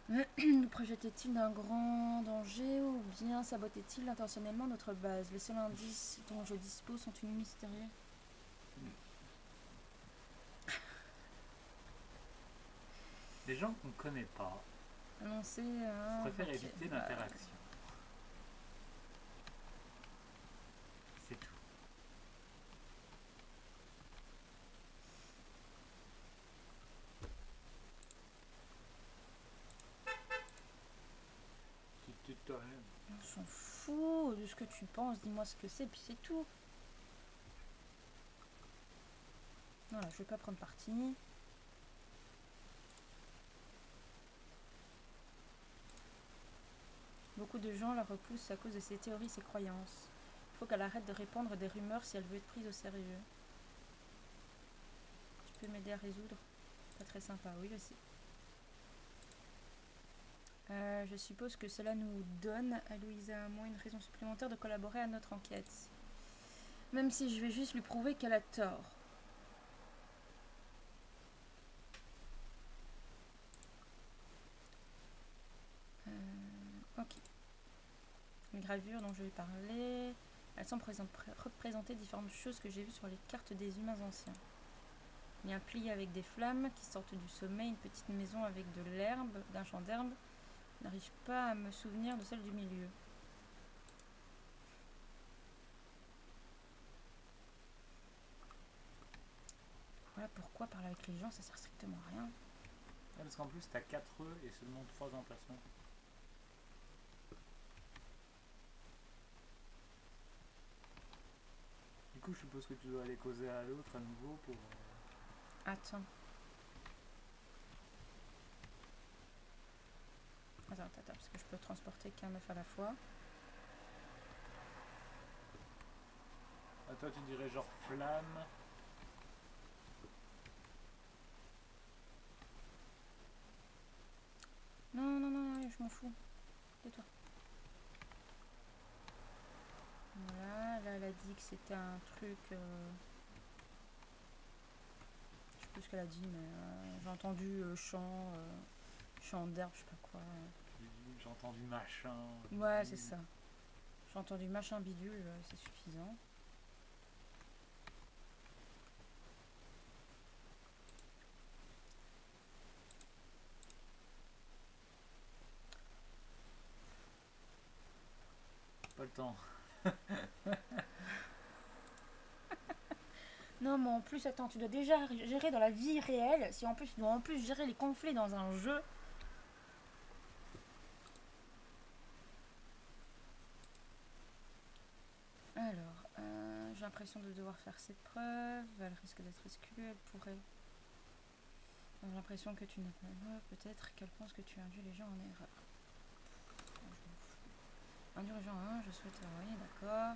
Nous projetait-il d'un grand danger ou bien sabotait-il intentionnellement notre base? Les seuls indices dont je dispose sont une mystérieux. Des gens qu'on connaît pas. Annoncer. Je préfère Ok, éviter l'interaction. C'est tout. C'est toi. On s'en fout de ce que tu penses. Dis-moi ce que c'est, puis c'est tout. Voilà, je vais pas prendre parti. Beaucoup de gens la repoussent à cause de ses théories, ses croyances. Il faut qu'elle arrête de répandre des rumeurs si elle veut être prise au sérieux. Tu peux m'aider à résoudre? Pas très sympa, oui, je sais. Je suppose que cela nous donne, à Louisa et à moi, une raison supplémentaire de collaborer à notre enquête. Même si je vais juste lui prouver qu'elle a tort. Ok. Une gravure dont je vais parler. Elle semble représenter différentes choses que j'ai vues sur les cartes des humains anciens. Il y a un pli avec des flammes qui sortent du sommet, une petite maison avec de l'herbe, d'un champ d'herbe. Je n'arrive pas à me souvenir de celle du milieu. Voilà pourquoi parler avec les gens, ça sert strictement à rien. Ouais, parce qu'en plus, t'as 4 œufs et seulement 3 emplacements. Du coup, je suppose que tu dois aller causer à l'autre à nouveau pour... Attends. Attends, parce que je peux transporter qu'un œuf à la fois. Ah, toi, tu dirais genre flamme. Non, non, non, je m'en fous. Tais-toi. Voilà, là elle a dit que c'était un truc... Je sais plus ce qu'elle a dit, mais j'ai entendu chant d'herbe, je sais pas quoi. J'ai entendu machin. Ouais, c'est ça. J'ai entendu machin bidule, c'est suffisant. Pas le temps. Non, mais en plus, attends, tu dois déjà gérer dans la vie réelle. Si en plus, tu dois en plus gérer les conflits dans un jeu. Alors, j'ai l'impression de devoir faire cette preuve. Elle risque d'être exclue, elle pourrait. J'ai l'impression que tu n'as pas le droit. Peut-être qu'elle pense que tu induis les gens en erreur. Induire les gens en erreur, je souhaite. Oui, d'accord.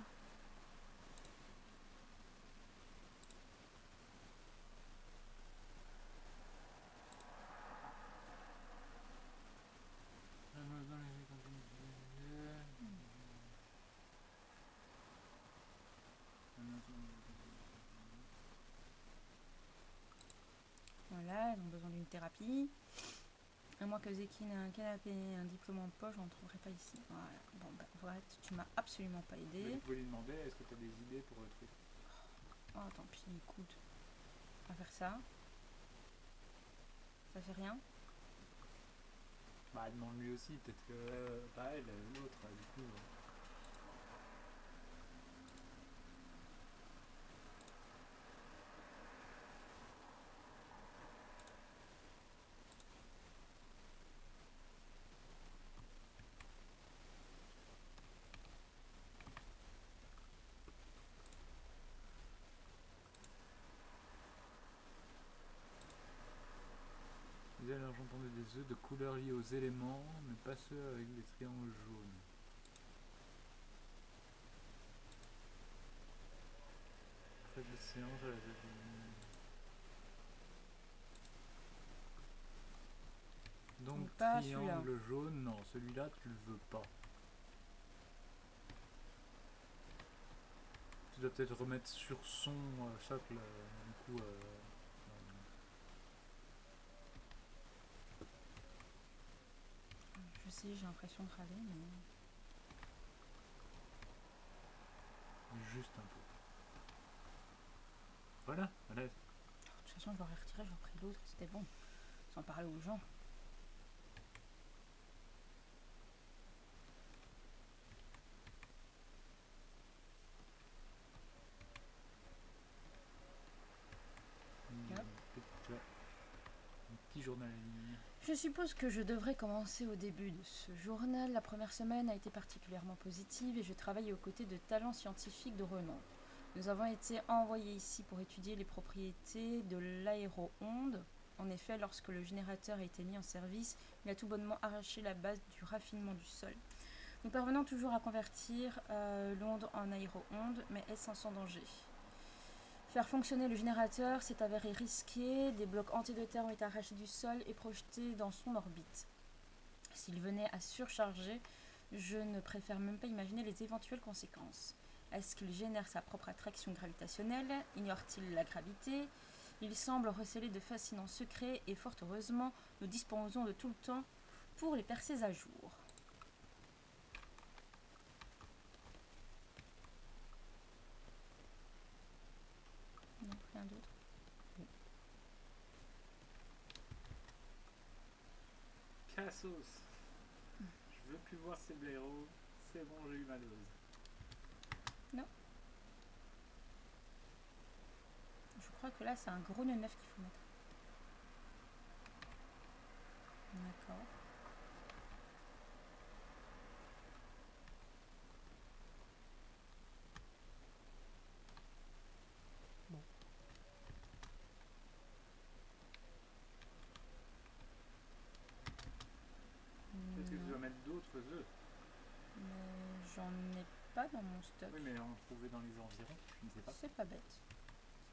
Voilà, ils ont besoin d'une thérapie. À moins que Zekin ait un canapé et un diplôme en poche, on ne trouverait pas ici. Voilà. Bon, bah, voilà, tu m'as absolument pas aidé. Mais tu peux lui demander, est-ce que tu as des idées pour le truc? Oh, tant pis, écoute. On va faire ça. Ça fait rien. Bah, demande-lui aussi, peut-être que... pareil, l'autre, du coup... Vous avez entendu des œufs de couleur liée aux éléments, mais pas ceux avec des triangles jaunes. Très de séance à la Donc pas triangle jaune, non, celui-là tu le veux pas. Tu dois peut-être remettre sur son socle, du coup. Je sais, j'ai l'impression de râler, mais... Juste un peu. Voilà, voilà. De toute façon, je l'aurais retiré, j'aurais pris l'autre, c'était bon. Sans parler aux gens. Yep. Un petit journal à ligne. Je suppose que je devrais commencer au début de ce journal. La première semaine a été particulièrement positive et je travaille aux côtés de talents scientifiques de renom. Nous avons été envoyés ici pour étudier les propriétés de l'aéro-onde. En effet, lorsque le générateur a été mis en service, il a tout bonnement arraché la base du raffinement du sol. Nous parvenons toujours à convertir l'onde en aéro-onde, mais est-ce sans danger ? Faire fonctionner le générateur s'est avéré risqué, des blocs entiers de terre ont été arrachés du sol et projetés dans son orbite. S'il venait à surcharger, je ne préfère même pas imaginer les éventuelles conséquences. Est-ce qu'il génère sa propre attraction gravitationnelle? Ignore-t-il la gravité? Il semble receler de fascinants secrets et fort heureusement, nous disposons de tout le temps pour les percer à jour. Non, rien d'autre. Bon. Cassos. Je veux plus voir ces blaireaux. C'est bon, j'ai eu ma dose. Non. Je crois que là, c'est un gros nœud neuf qu'il faut mettre. D'accord. Bon. Peut-être que tu dois mettre d'autres œufs. Mais j'en ai pas dans mon stock. Oui, mais en trouver dans les environs, je ne sais pas. C'est pas bête.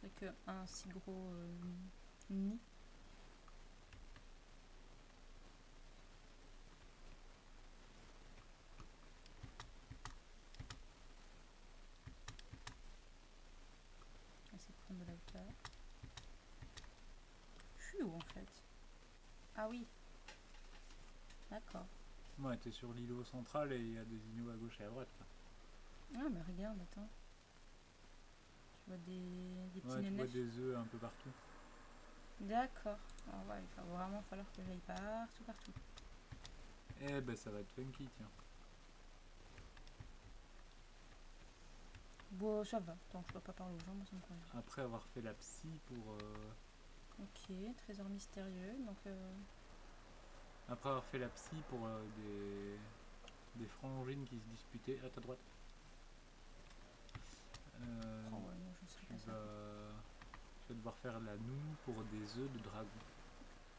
C'est que un si gros nid. Essayer de prendre de la hauteur. Je suis où en fait? Ah oui. D'accord. Ouais, t'es sur l'îlot central et il y a des îlots à gauche et à droite. Là. Ah mais regarde, attends. Tu vois des petits Ouais, tu vois nefs. des œufs un peu partout. D'accord. Alors ouais, il va vraiment falloir que j'aille partout. Eh ben ça va être funky, tiens. Bon, ça va. Tant que je dois pas parler aux gens, moi ça me convient. Après avoir fait la psy pour... Ok, trésor mystérieux. Donc Après avoir fait la psy pour des frangines qui se disputaient. À ta droite. oh ouais, non, je sais Tu pas ça. vas devoir faire la noue pour des œufs de dragon.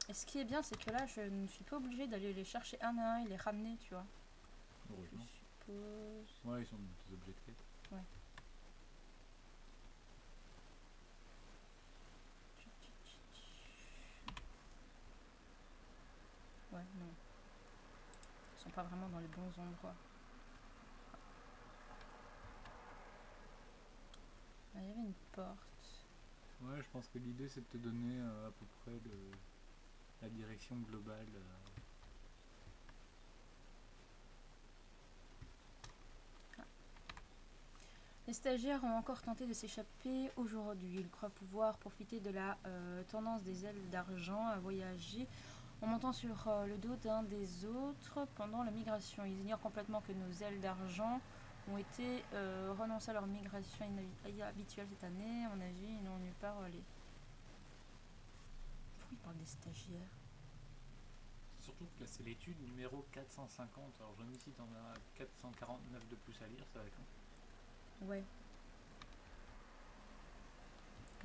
Et ce qui est bien, c'est que là, je ne suis pas obligée d'aller les chercher un à un et les ramener, tu vois. Heureusement. Je suppose. Ouais, ils sont des objets de quête. Ouais. Ouais, non. Ils sont pas vraiment dans les bons endroits. Ah, il y avait une porte. Ouais, je pense que l'idée c'est de te donner à peu près la direction globale. Les stagiaires ont encore tenté de s'échapper aujourd'hui. Ils croient pouvoir profiter de la tendance des ailes d'argent à voyager en montant sur le dos d'un des autres pendant la migration. Ils ignorent complètement que nos ailes d'argent ont été renoncées à leur migration habituelle cette année. À mon avis, ils n'ont nulle part aller. Pourquoi ils parlent des stagiaires? Surtout que là c'est l'étude numéro 450. Alors je me dis si t'en as 449 de plus à lire, ça va être long. Ouais.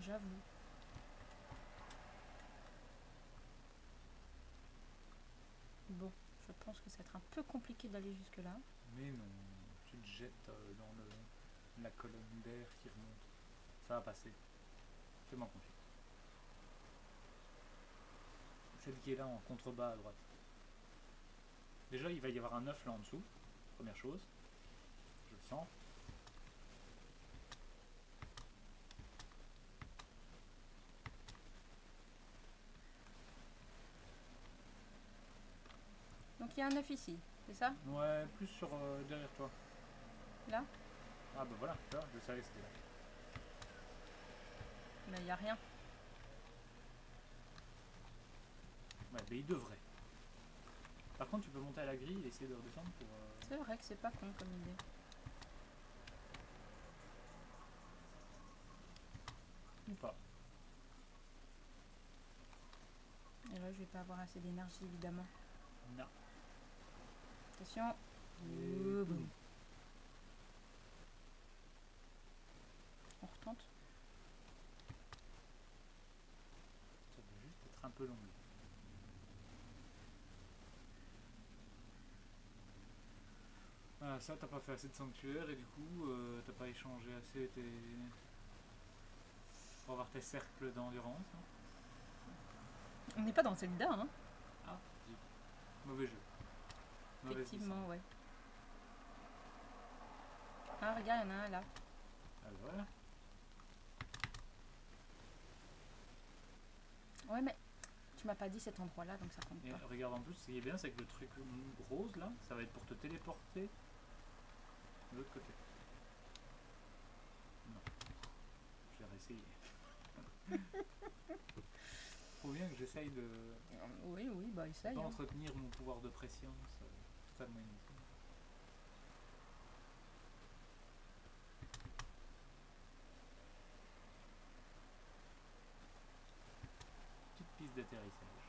J'avoue. Bon, je pense que ça va être un peu compliqué d'aller jusque là. Mais non, tu te jettes dans la colonne d'air qui remonte. Ça va passer. Fais-moi confiance. Celle qui est là en contrebas à droite. Déjà, il va y avoir un œuf là en dessous. Première chose. Je le sens. Donc il y a un œuf ici, c'est ça? Ouais, plus sur derrière toi. Là? Ah bah voilà, tu vois, je savais que c'était là. Mais il n'y a rien. Ouais, mais il devrait. Par contre, tu peux monter à la grille et essayer de redescendre pour... C'est vrai que c'est pas con comme idée. Ou pas. Et là, je vais pas avoir assez d'énergie, évidemment. Non. Attention. Et... Boum. On retente. Ça doit juste être un peu long. Ah, ça, t'as pas fait assez de sanctuaire et du coup, t'as pas échangé assez tes... pour avoir tes cercles d'endurance. Hein. On n'est pas dans Zelda, hein? Ah, zut. Mauvais jeu. Mauvaise Effectivement, ouais. Ah, regarde, il y en a un là. Ah voilà. Ouais, mais tu m'as pas dit cet endroit-là, donc ça compte Et pas. regarde en plus, ce qui est bien, c'est que le truc rose là, ça va être pour te téléporter de l'autre côté. Non. Je vais réessayer. Faut bien que j'essaye de Oui, oui, bah essaye. Hein. entretenir mon pouvoir de pression. C'est totalement inutile. Petite piste d'atterrissage.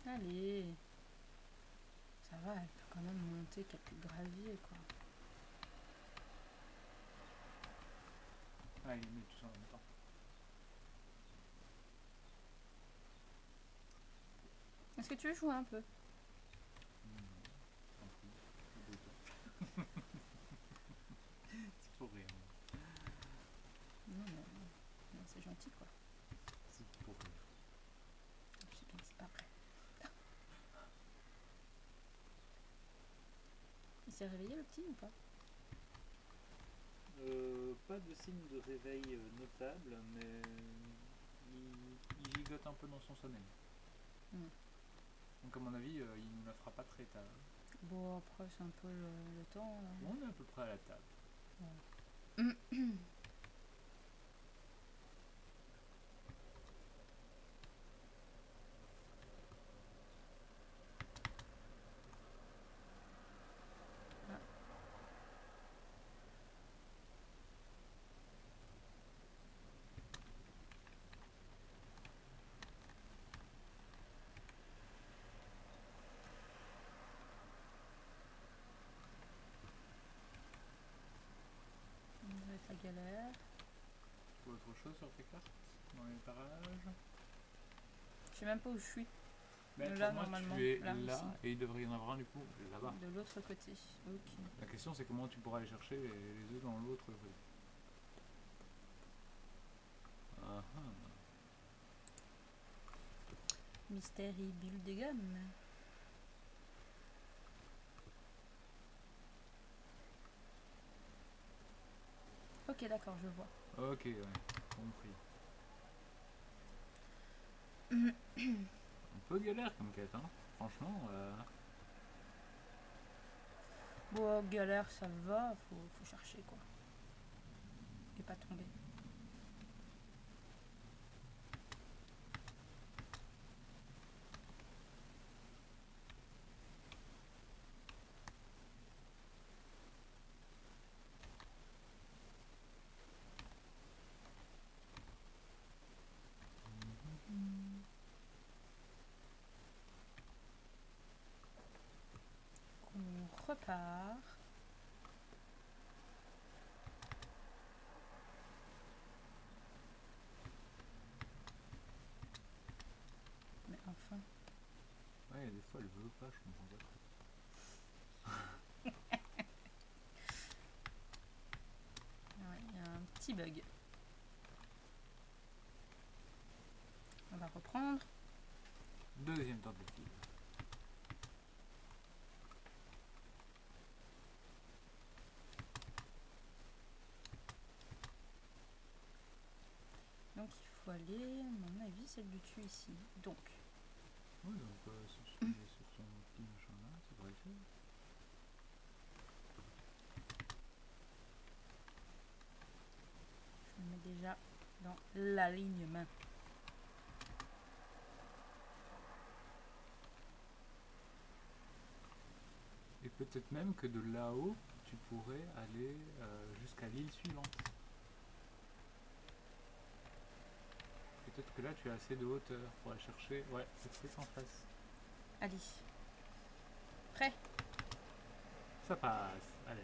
Allez. Ça va, elle peut quand même monter quelques graviers, quoi. Ah, il met tout ça en même temps. Est-ce que tu veux jouer un peu? Tant pis. C'est pour rire. Non, mais c'est gentil, quoi. C'est pour rire. Je sais bien que c'est pas vrai. Il s'est réveillé, le petit, ou pas? Pas de signe de réveil notable, mais il gigote un peu dans son sommeil. Donc à mon avis, il ne la fera pas très tard. Bon, après, c'est un peu le temps. On est à peu près à la table. Ouais. Ça va être la galère. Tu vois autre chose sur tes cartes? Dans les parages? Je sais même pas où je suis. Ben, Là, pour moi, normalement. tu es Là, là, ici. et il devrait y en avoir un du coup là-bas. De l'autre côté. Ok. La question c'est comment tu pourras aller chercher les œufs dans l'autre côté. Ah ah. Mystérie bulle de gomme. Ok, d'accord, je vois. Ok, ouais, compris. Un peu galère comme quête, hein. Franchement, Bon, galère, ça va. Faut chercher, quoi. Et pas tomber. On repart. Mais enfin. ouais, des fois elle veut pas, je comprends pas. petit bug. On va reprendre. Deuxième tentative. Donc il faut aller, à mon avis, celle du dessus ici. Donc. Oui, donc sur son petit machin là, ça devrait le faire. Je me mets déjà dans l'alignement. Et peut-être même que de là-haut, tu pourrais aller jusqu'à l'île suivante. Peut-être que là, tu as assez de hauteur pour aller chercher. Ouais, c'est en face. Allez. Prêt? Ça passe. Allez.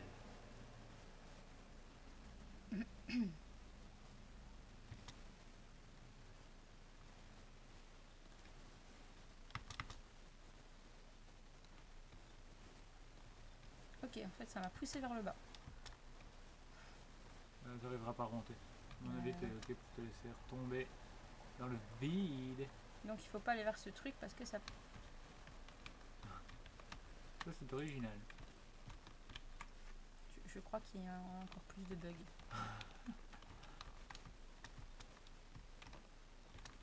Ok, en fait, ça m'a poussé vers le bas. Tu n'arriveras pas à remonter. À mon avis, t'es ok pour te laisser retomber dans le vide. Donc il faut pas aller vers ce truc parce que ça... Ça, c'est original. Je crois qu'il y a encore plus de bugs.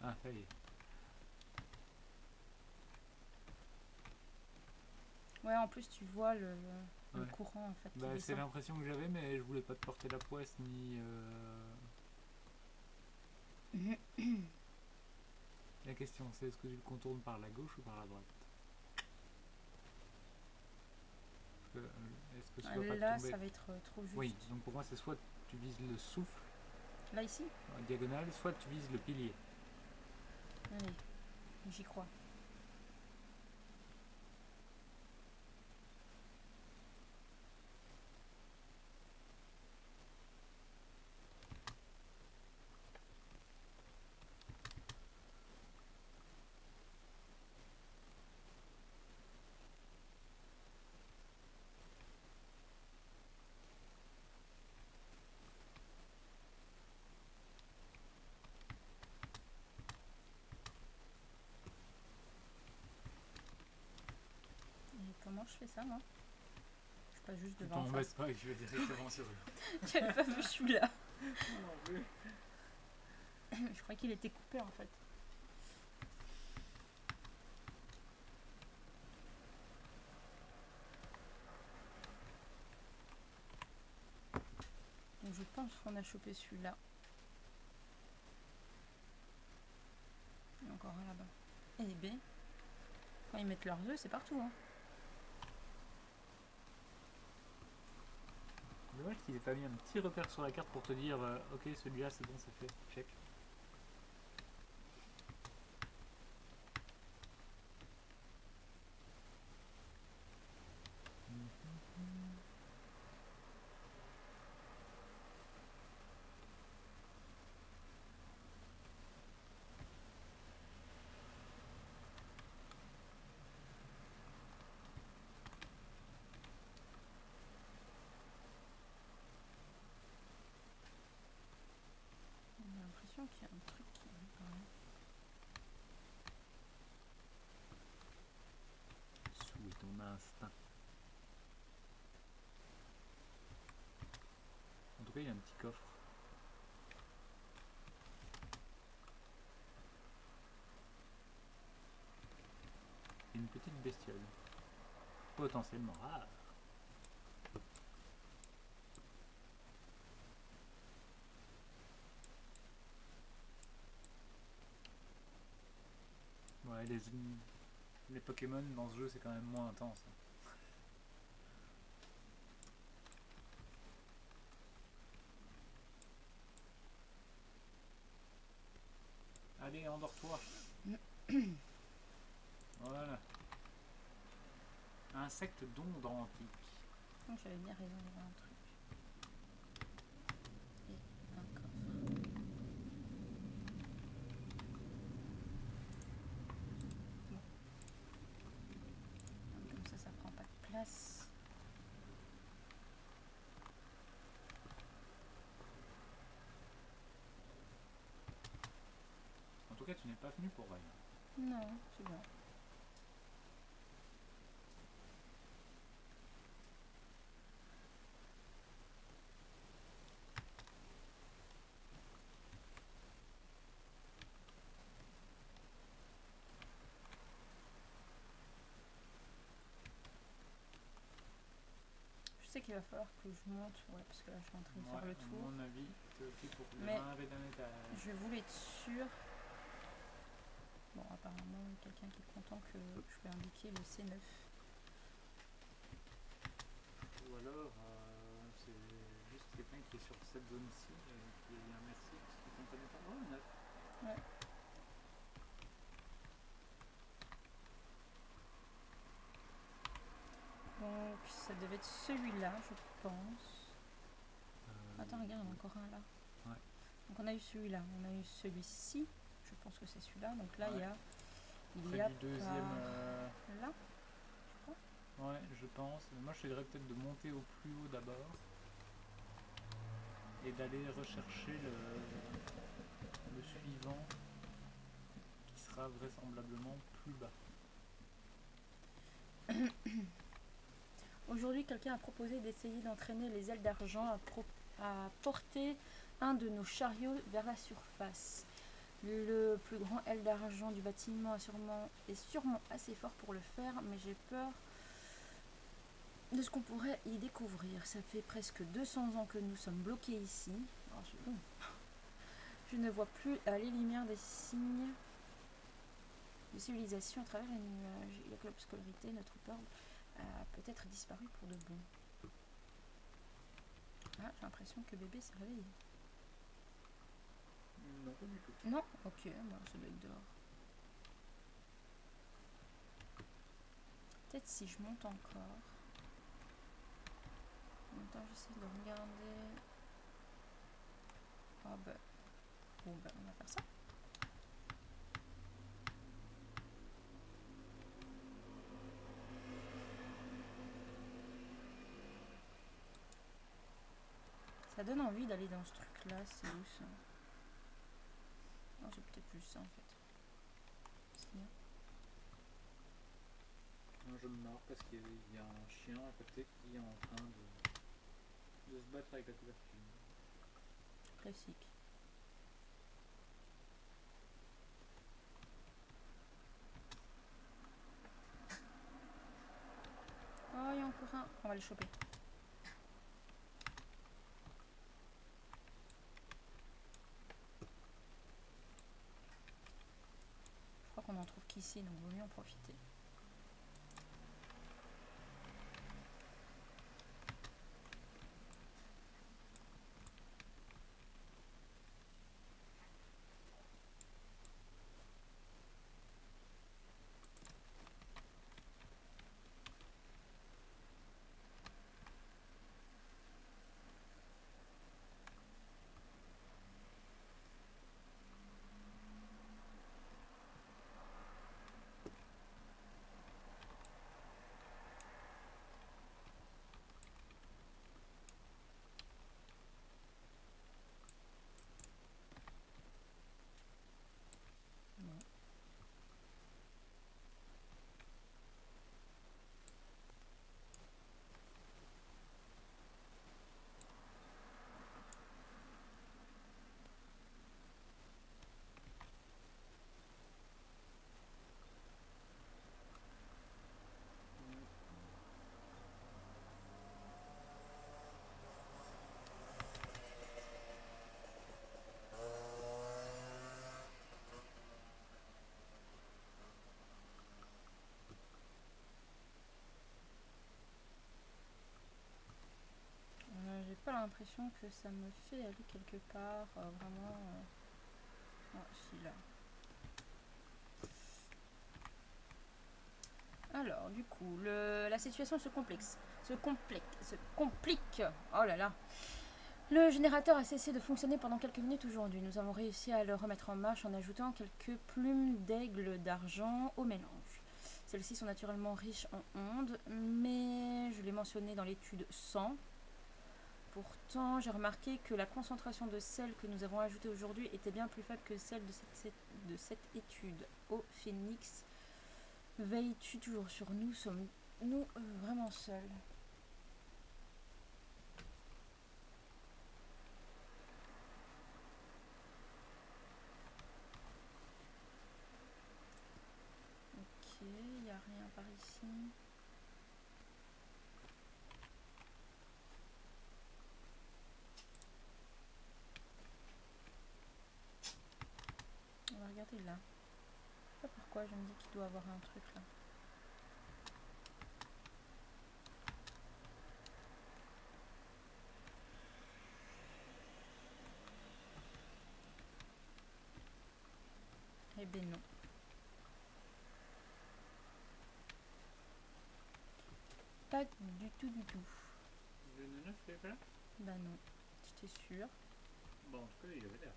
Ah, ça y est. Ouais, en plus tu vois le Ouais. courant en fait. Qui Bah, c'est descend. l'impression que j'avais, mais je voulais pas te porter la poisse ni. La question, c'est est-ce que tu le contournes par la gauche ou par la droite? Est-ce que tu vas pas Là, tomber... ça va être trop juste. Oui, donc pour moi, c'est soit tu vises le souffle Là, ici? en diagonale, soit tu vises le pilier. Allez, j'y crois. Et comment je fais ça, moi? Je suis pas juste Tu devant en t'embêtes face. pas, je vais directement sur eux. J'avais pas vu celui-là. Non plus. Je croyais qu'il était coupé en fait. Donc je pense qu'on a chopé celui-là. Et encore un là-bas. Et B. Quand ils mettent leurs œufs, c'est partout. Hein. Dommage qu'il ait pas mis un petit repère sur la carte pour te dire ok, celui-là c'est bon, c'est fait, check. J'ai l'impression qu'il y a un truc qui est quand même. Sous ton instinct. En tout cas, il y a un petit coffre. Et une petite bestiole. Potentiellement rare. Ouais, les Pokémon dans ce jeu, c'est quand même moins intense. Allez, endors-toi. Voilà. Insecte d'ombre antique. Donc j'avais bien raison, il y avait un truc. Et un coffre. Bon. Donc, comme ça prend pas de place. pas venu pour rien. Non, c'est bien. Je sais qu'il va falloir que je monte, ouais, parce que là je suis en train de faire le tour. À mon avis, t'es ok pour Mais démarrer d'un étage. je voulais être sûre. Bon, apparemment, il y a quelqu'un qui est content que je vais indiquer le C9. Ou alors, c'est juste quelqu'un qui est sur cette zone-ci et qui est bien merci parce qu'il ne comprenait pas. Oh, 9. Ouais. Donc, ça devait être celui-là, je pense. Attends, regarde, il y en a encore un là. Ouais. Donc, on a eu celui-là, on a eu celui-ci. Je pense que c'est celui-là. Donc là, Ouais. il y a du deuxième. là. Ouais, je pense. Moi, je te dirais peut-être de monter au plus haut d'abord et d'aller rechercher le suivant qui sera vraisemblablement plus bas. Aujourd'hui, quelqu'un a proposé d'essayer d'entraîner les ailes d'argent à porter un de nos chariots vers la surface. Le plus grand aile d'argent du bâtiment est sûrement assez fort pour le faire, mais j'ai peur de ce qu'on pourrait y découvrir. Ça fait presque 200 ans que nous sommes bloqués ici. Oh, c'est long. Je ne vois plus les lumières des signes de civilisation à travers les nuages. Il y a que l'obscurité, notre peur a peut-être disparu pour de bon. Ah, j'ai l'impression que bébé s'est réveillé. Non, pas du tout. Non? Ok, bah, ça doit être dehors. Peut-être si je monte encore. En même temps, j'essaie de regarder. Ah bah. Bon, bah, on va faire ça. Ça donne envie d'aller dans ce truc-là, c'est où ça? Non, c'est peut-être plus ça en fait. C'est bien. Moi, je me marre parce qu'il y a un chien à côté qui est en train de se battre avec la couverture. Classique. Oh, il y a encore un. On va le choper. Je crois qu'on en trouve qu'ici, donc vaut mieux en profiter. J'ai pas l'impression que ça me fait aller quelque part. Vraiment. Ah, si, là. Alors, du coup, la situation se complique. Oh là là. Le générateur a cessé de fonctionner pendant quelques minutes aujourd'hui. Nous avons réussi à le remettre en marche en ajoutant quelques plumes d'aigle d'argent au mélange. Celles-ci sont naturellement riches en ondes, mais je l'ai mentionné dans l'étude 100 pourtant, j'ai remarqué que la concentration de sel que nous avons ajoutée aujourd'hui était bien plus faible que celle de cette étude. Oh, Phoenix, veilles-tu toujours sur nous? Sommes-nous vraiment seuls? Ok, il n'y a rien par ici. On va regarder là. Je sais pas pourquoi je me dis qu'il doit avoir un truc là. Eh ben non. Pas du tout, du tout. Le 9 il est pas là? Bah non, j'étais sûre. Bon, en tout cas, il avait l'air.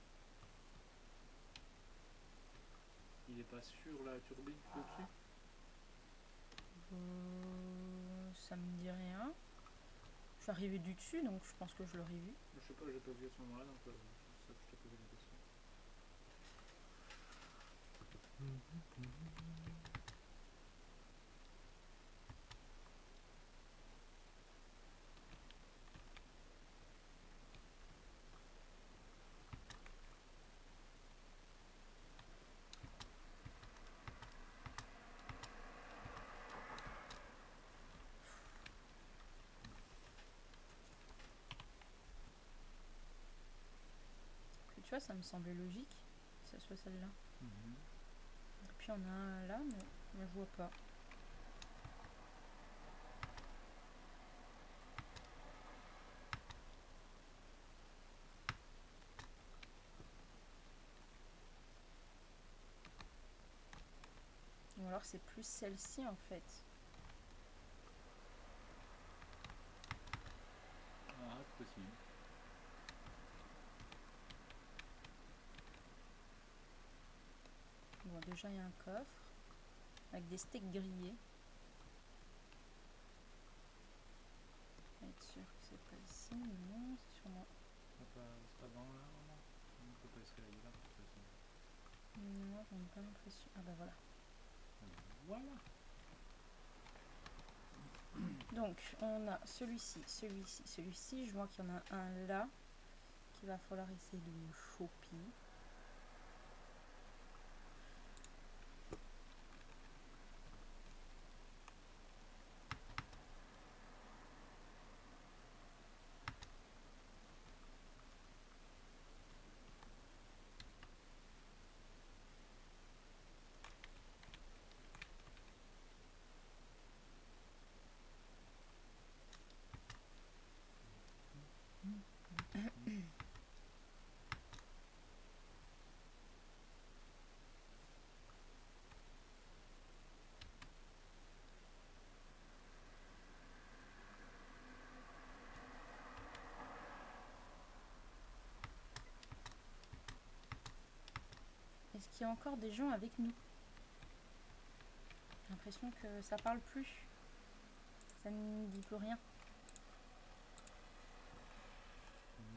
Il est pas sur la turbine au-dessus? Ça me dit rien. Je suis arrivée du dessus, donc je pense que je l'aurais vu. Je sais pas, j'ai pas vu à ce moment-là, donc c'est ça que je t'ai posé la question. Tu vois, ça me semblait logique que ça soit celle-là. Et puis on a un là, mais je vois pas. Ou alors c'est plus celle-ci en fait. Ah, c'est possible. Bon, déjà il y a un coffre avec des steaks grillés. On va être sûr que c'est pas ici, non, c'est sûrement. C'est pas dans là, vraiment? On ne peut pas escalader là, de toute façon. Non, j'en ai pas l'impression. Ah bah voilà. Voilà. Donc on a celui-ci, celui-ci, celui-ci. Je vois qu'il y en a un là qu'il va falloir essayer de choper. Est-ce qu'il y a encore des gens avec nous? J'ai l'impression que ça parle plus. Ça ne dit plus rien.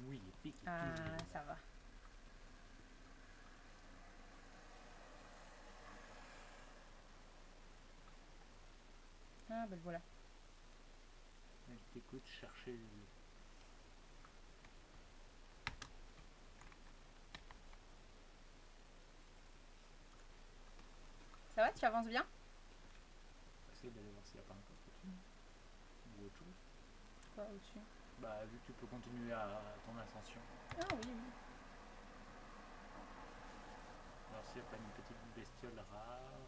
Oui, et pique. Ah, ça va. Ah, ben voilà. Elle t'écoute chercher. Ça va, tu avances bien? Essaye d'aller voir s'il n'y a pas un coffre au-dessus. Ou autre chose. Quoi au-dessus? Bah, vu que tu peux continuer à ton ascension. Ah oui, oui. Alors, s'il n'y a pas une petite bestiole rare.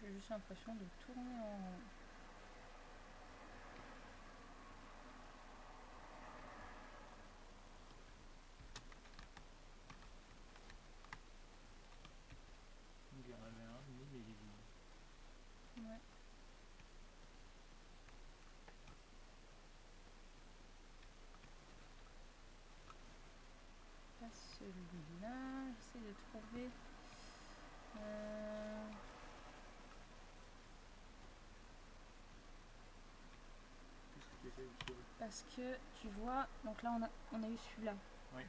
J'ai juste l'impression de tourner en rond. Il y en avait un, mais il est vide. Ouais. Pas celui-là. J'essaie de trouver. Parce que tu vois, donc là on a eu celui-là. Oui.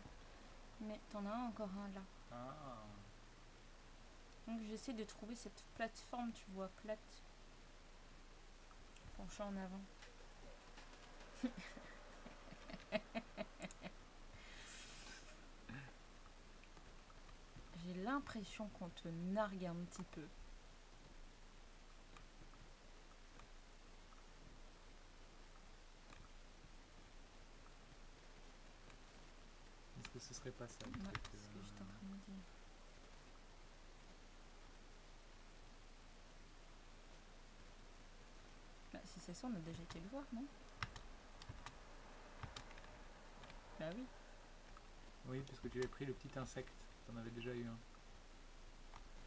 Mais t'en as encore un là. Ah. Donc j'essaie de trouver cette plateforme, tu vois, plate. Penchée en avant. J'ai l'impression qu'on te nargue un petit peu. Est-ce que ce serait pas ça? Ouais, c'est ce que j'étais en train de me dire. Bah, si c'est ça, on a déjà été le voir, non? Bah oui. Oui, parce que tu avais pris le petit insecte. T'en avais déjà eu un.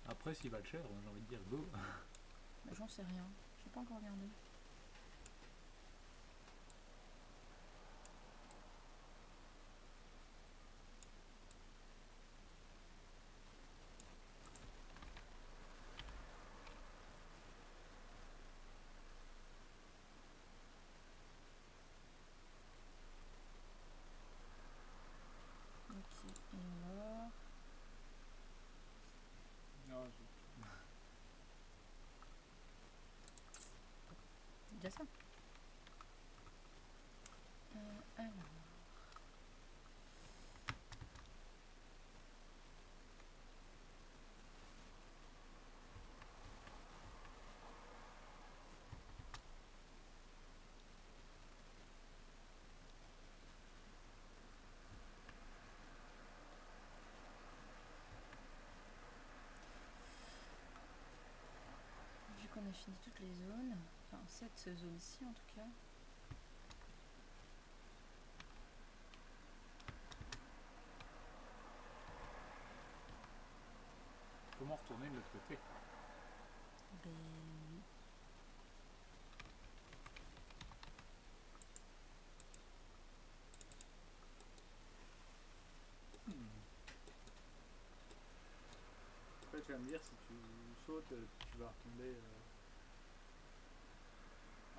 Après, s'il va le cher, j'ai envie de dire go. Bah, j'en sais rien. J'ai pas encore regardé. Ok, et alors... Non, Déjà ça. Alors... Vu qu'on a fini toutes les zones, enfin cette zone-ci en tout cas, comment retourner de l'autre côté? ben oui. Après, tu vas me dire, si tu sautes, tu vas retomber.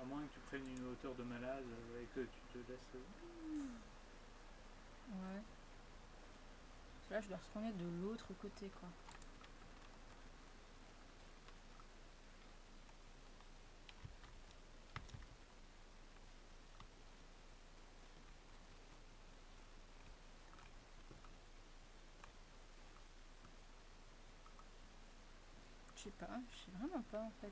À moins que tu prennes une hauteur de malade et que tu te laisses. Ouais. Là, je dois retourner de l'autre côté, quoi. Je sais pas, je sais vraiment pas en fait.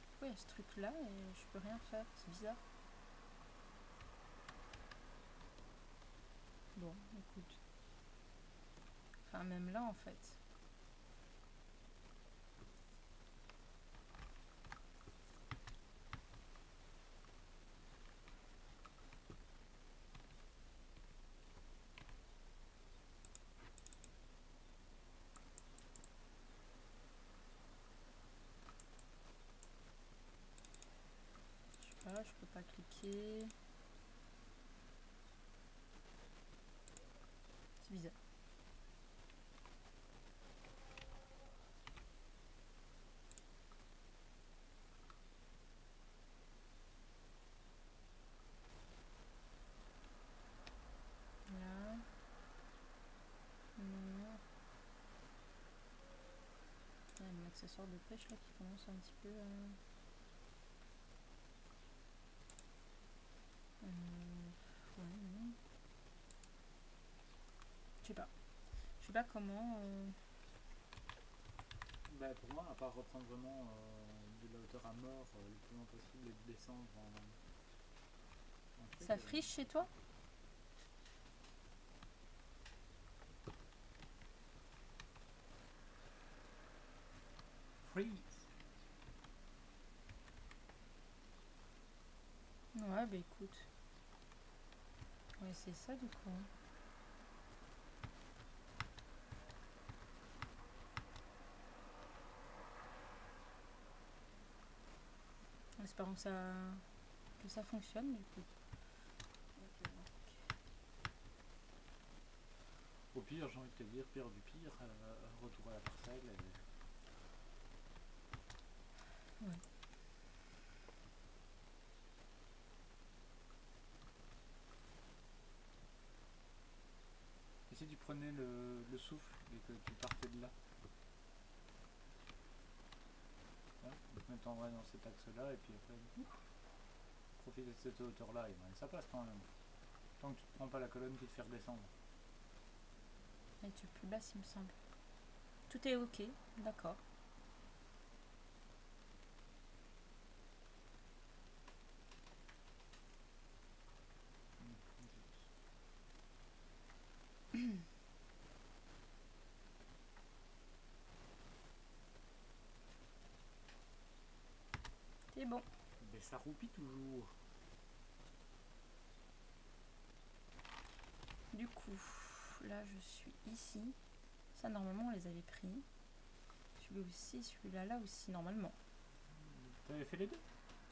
Pourquoi il y a ce truc là et je peux rien faire, c'est bizarre. Bon, écoute. Enfin, même là en fait. Je sais pas, je peux pas cliquer. C'est bizarre. Là. Non. Il y a un accessoire de pêche là qui commence un petit peu à... ouais, non. Je sais pas. Je sais pas comment... Bah, pour moi, à part reprendre vraiment de la hauteur à mort le plus loin possible et de descendre en truc, Ça friche chez toi? Freeze! Ouais, bah écoute. Ouais, c'est ça du coup. Espérons que ça fonctionne du coup. Au pire, j'ai envie de te dire, pire du pire, retour à la parcelle. Ouais. Et si tu prenais le souffle et que tu partais de là, hein, en te mettant dans cet axe-là, et puis après, profiter de cette hauteur-là, et ben, ça passe quand même. Tant que tu ne prends pas la colonne qui te fait redescendre. Et tu es plus basse, il me semble. Tout est ok, d'accord. C'est bon. Mais ça roupit toujours. Du coup, là je suis ici. Ça normalement on les avait pris. Celui aussi, celui-là là aussi normalement. T'avais fait les deux?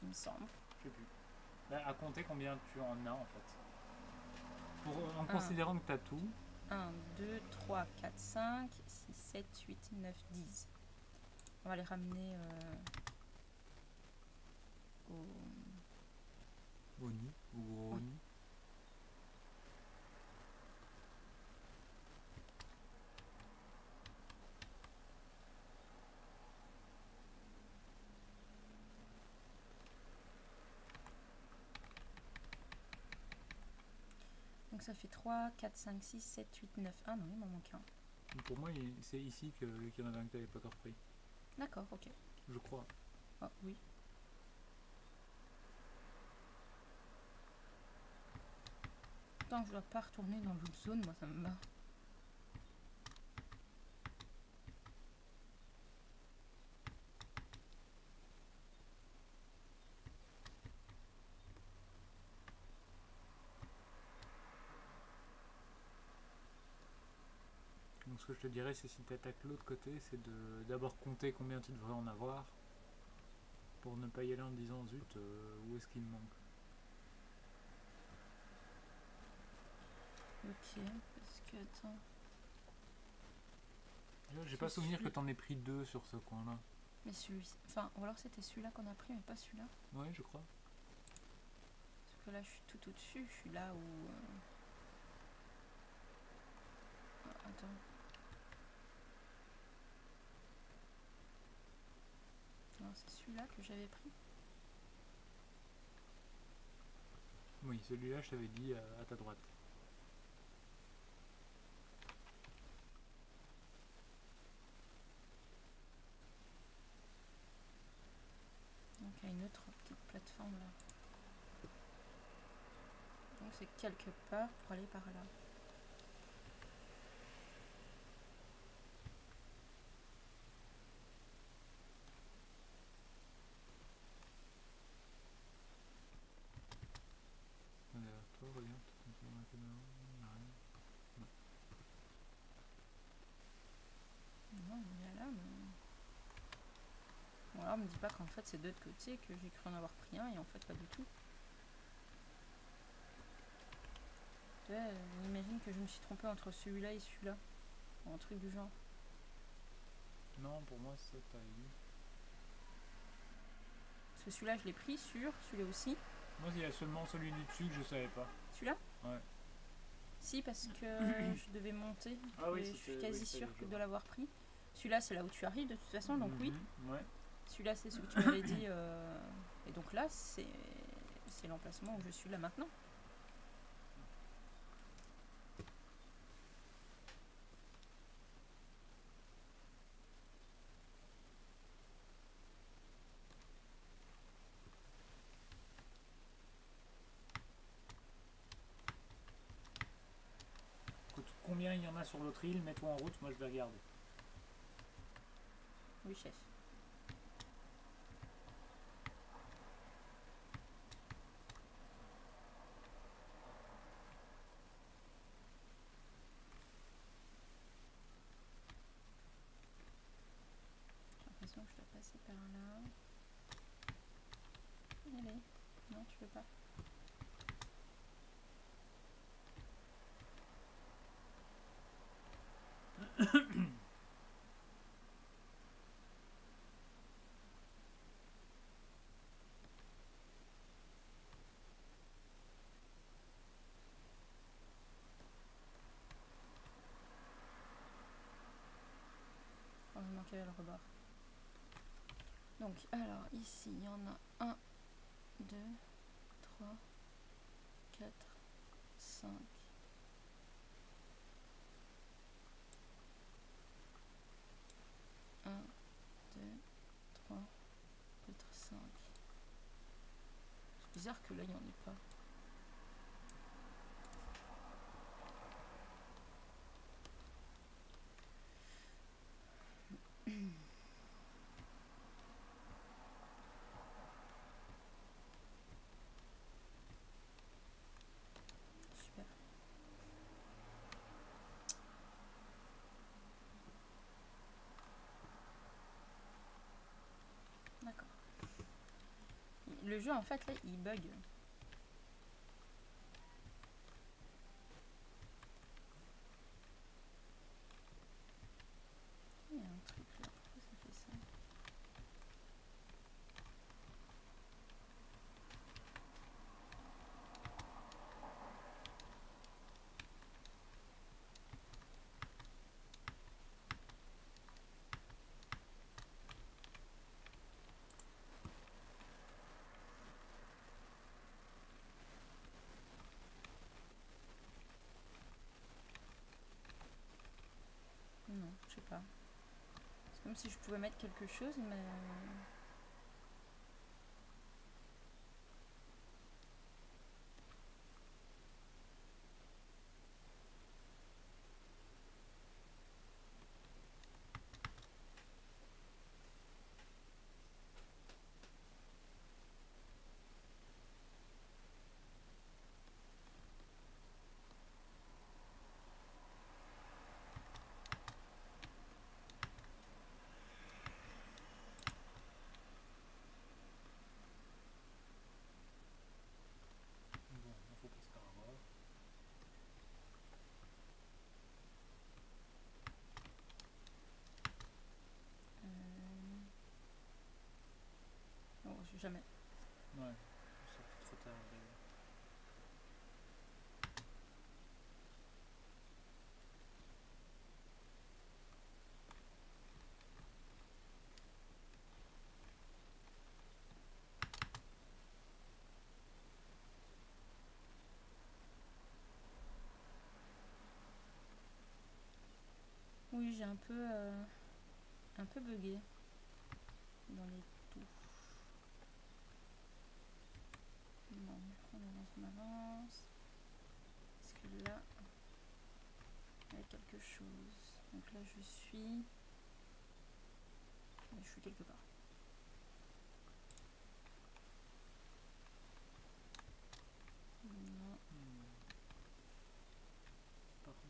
Il me semble. Je sais plus. Bah, à compter combien tu en as en fait. En considérant que tu as tout. 1, 2, 3, 4, 5, 6, 7, 8, 9, 10. On va les ramener au nid ou au nid. Donc ça fait 3, 4, 5, 6, 7, 8, 9. Ah non, il m'en manque un. Pour moi, c'est ici qu'il y en avait un que tu n'avais pas encore pris. D'accord, ok. Je crois. Ah oui. Tant que je dois pas retourner dans l'autre zone, moi ça me bat. Donc ce que je te dirais, c'est si tu attaques l'autre côté, c'est de d'abord compter combien tu devrais en avoir pour ne pas y aller en te disant zut, où est-ce qu'il me manque. Ok, parce que attends. J'ai pas souvenir que t'en aies pris deux sur ce coin-là. Mais celui-ci. Enfin, ou alors c'était celui-là qu'on a pris, mais pas celui-là. Ouais, je crois. Parce que là je suis tout au-dessus, je suis là où. Ah, attends. Non, c'est celui-là que j'avais pris. Oui, celui-là, je t'avais dit à ta droite. Donc il y a une autre petite plateforme là. Donc c'est quelque part pour aller par là. Toi, regarde. Non, il y a là, mais. Bon, alors me dis pas qu'en fait c'est de l'autre côté, que j'ai cru en avoir pris un et en fait pas du tout. Ouais, imagine que je me suis trompée entre celui-là et celui-là. Un truc du genre. Non, pour moi, c'est ça, t'as eu. Parce que celui-là je l'ai pris sur, celui-là aussi. Moi, il y a seulement celui du dessus que je savais pas. Celui-là? Ouais. Si, parce que je devais monter. Ah oui, et je suis quasi sûre que de l'avoir pris. Celui-là, c'est là où tu arrives de toute façon, donc oui. Ouais. Celui-là, c'est ce que tu m'avais dit. Et donc là, c'est l'emplacement où je suis là maintenant. Écoute, combien il y en a sur l'autre île, mets-toi en route, moi je vais regarder. Oui, chef. J'ai l'impression que je dois passer par là. Allez. Non, tu veux pas. il manquait le rebord. Donc, alors, ici, il y en a 1, 2, 3, 4, 5. Un, 2, 3, 4, 5. C'est bizarre que là, il n'y en ait pas. Super. D'accord. Le jeu, en fait, là, il bug. Il y a un truc là. Pourquoi ça fait ça? Non, je sais pas. C'est comme si je pouvais mettre quelque chose, mais... Bon, il faut passer par là. Non, je sais jamais. Ouais, c'est trop tard. Oui, j'ai un peu bugué dans les touches. Bon, on avance. Parce que là, il y a quelque chose. Donc là, je suis quelque part. Non. Par contre,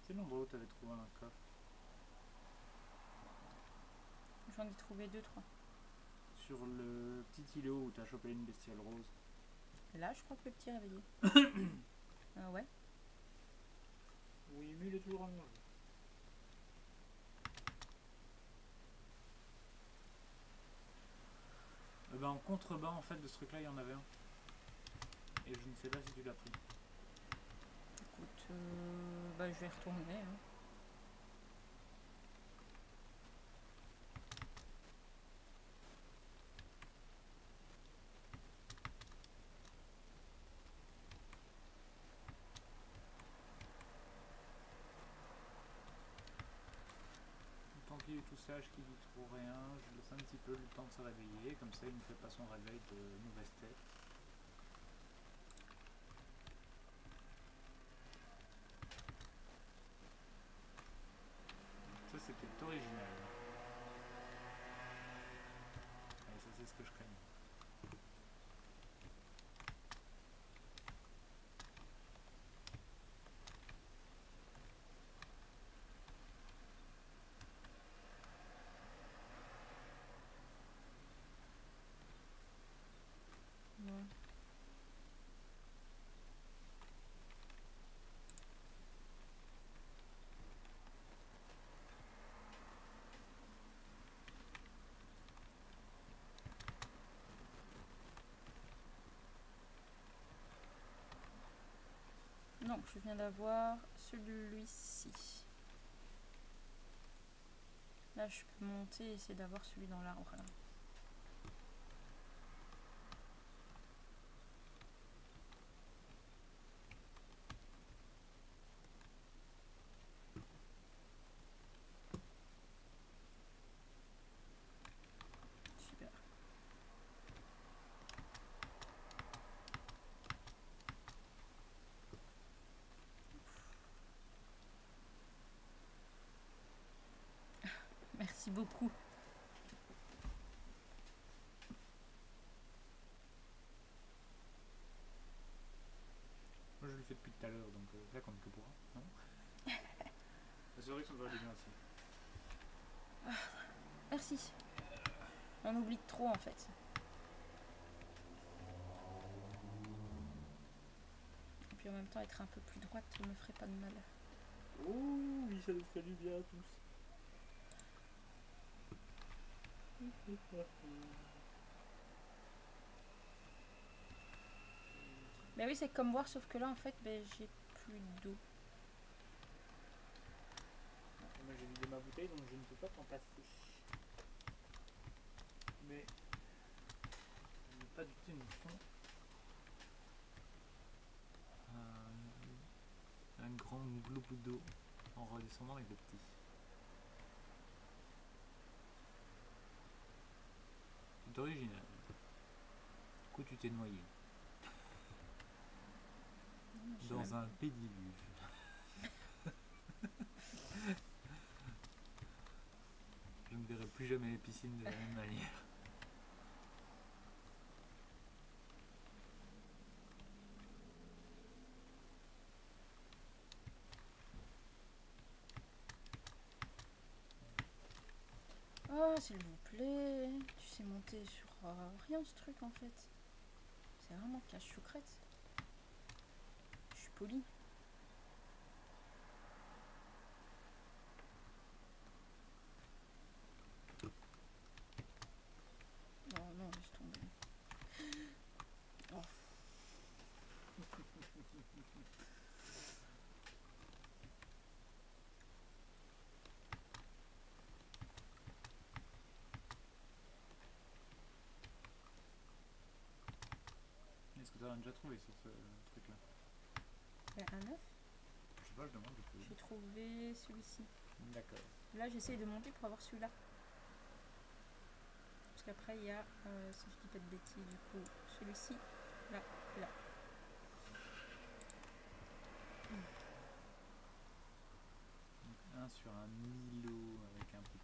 c'est l'endroit où tu avais trouvé un coffre. J'en ai trouvé 2-3. Sur le petit îlot où tu as chopé une bestiole rose. Là, je crois que le petit est réveillé. Ah ouais. Oui, mais il est toujours allongé. Ben, en contrebas en fait de ce truc là il y en avait un. Et je ne sais pas si tu l'as pris. Écoute, bah, je vais retourner. Hein. Tant qu'il est tout sage, qu'il dit trop rien, je laisse un petit peu le temps de se réveiller, comme ça il ne fait pas son réveil de mauvaise tête. Ça c'était original. Et ça c'est ce que je craignais. Ouais. Donc je viens d'avoir celui-ci. Là je peux monter et essayer d'avoir celui dans l'arbre là. Super. Merci beaucoup. Moi je le fais depuis tout à l'heure, donc ça compte que pour un, non? C'est vrai que ça me va bien aussi. Merci. On oublie trop en fait. Et puis en même temps être un peu plus droite ne me ferait pas de mal. Oh oui, ça nous ferait du bien à tous. Mais oui, c'est comme boire, sauf que là en fait ben, j'ai plus d'eau. Moi j'ai vidé ma bouteille donc je ne peux pas t'en passer. Mais je n'ai pas du tout une fond. Un grand globe d'eau en redescendant avec le petit. C'est original. Du coup tu t'es noyé. Dans un pédiluve. Je ne verrai plus jamais les piscines de la même manière. Oh, s'il vous plaît. Tu sais monter sur rien ce truc en fait. C'est vraiment cache-choucrette. Je suis polie. Oh non, laisse tomber. Oh. Est-ce que tu as déjà trouvé sur ce truc-là? Ben, un œuf. Je sais pas, je demande du coup. J'ai trouvé celui-ci. D'accord. Là, j'essaye de monter pour avoir celui-là. Parce qu'après, il y a, si je dis pas de bêtises, du coup, celui-ci, là, et là. Donc un sur un îlot avec un petit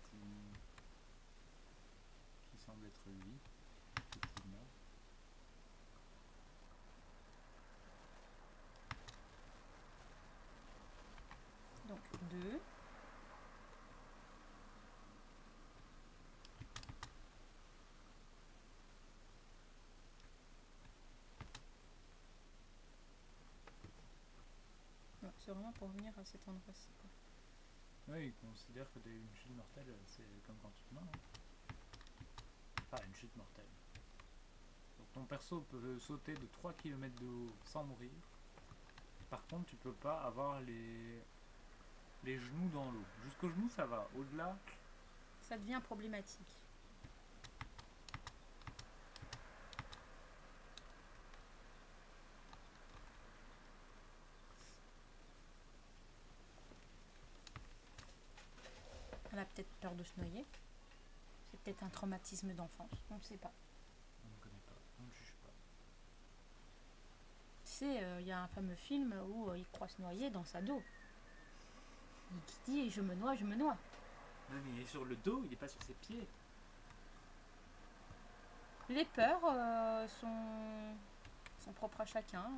qui semble être lui, effectivement. Donc 2. C'est vraiment pour venir à cet endroit-ci. Oui, il considère que une chute mortelle, c'est comme quand tu te meurs. Enfin, une chute mortelle. Donc ton perso peut sauter de 3 km de haut sans mourir. Par contre, tu peux pas avoir les genoux dans l'eau. Jusqu'aux genoux, ça va. Au-delà, Ça devient problématique. Elle a peut-être peur de se noyer. C'est peut-être un traumatisme d'enfance. On ne sait pas. on ne connaît pas, on ne juge pas. Tu sais, il y a un fameux film où il croit se noyer dans sa dos. Il dit je me noie, je me noie. Non, mais il est sur le dos, il n'est pas sur ses pieds. Les peurs sont propres à chacun.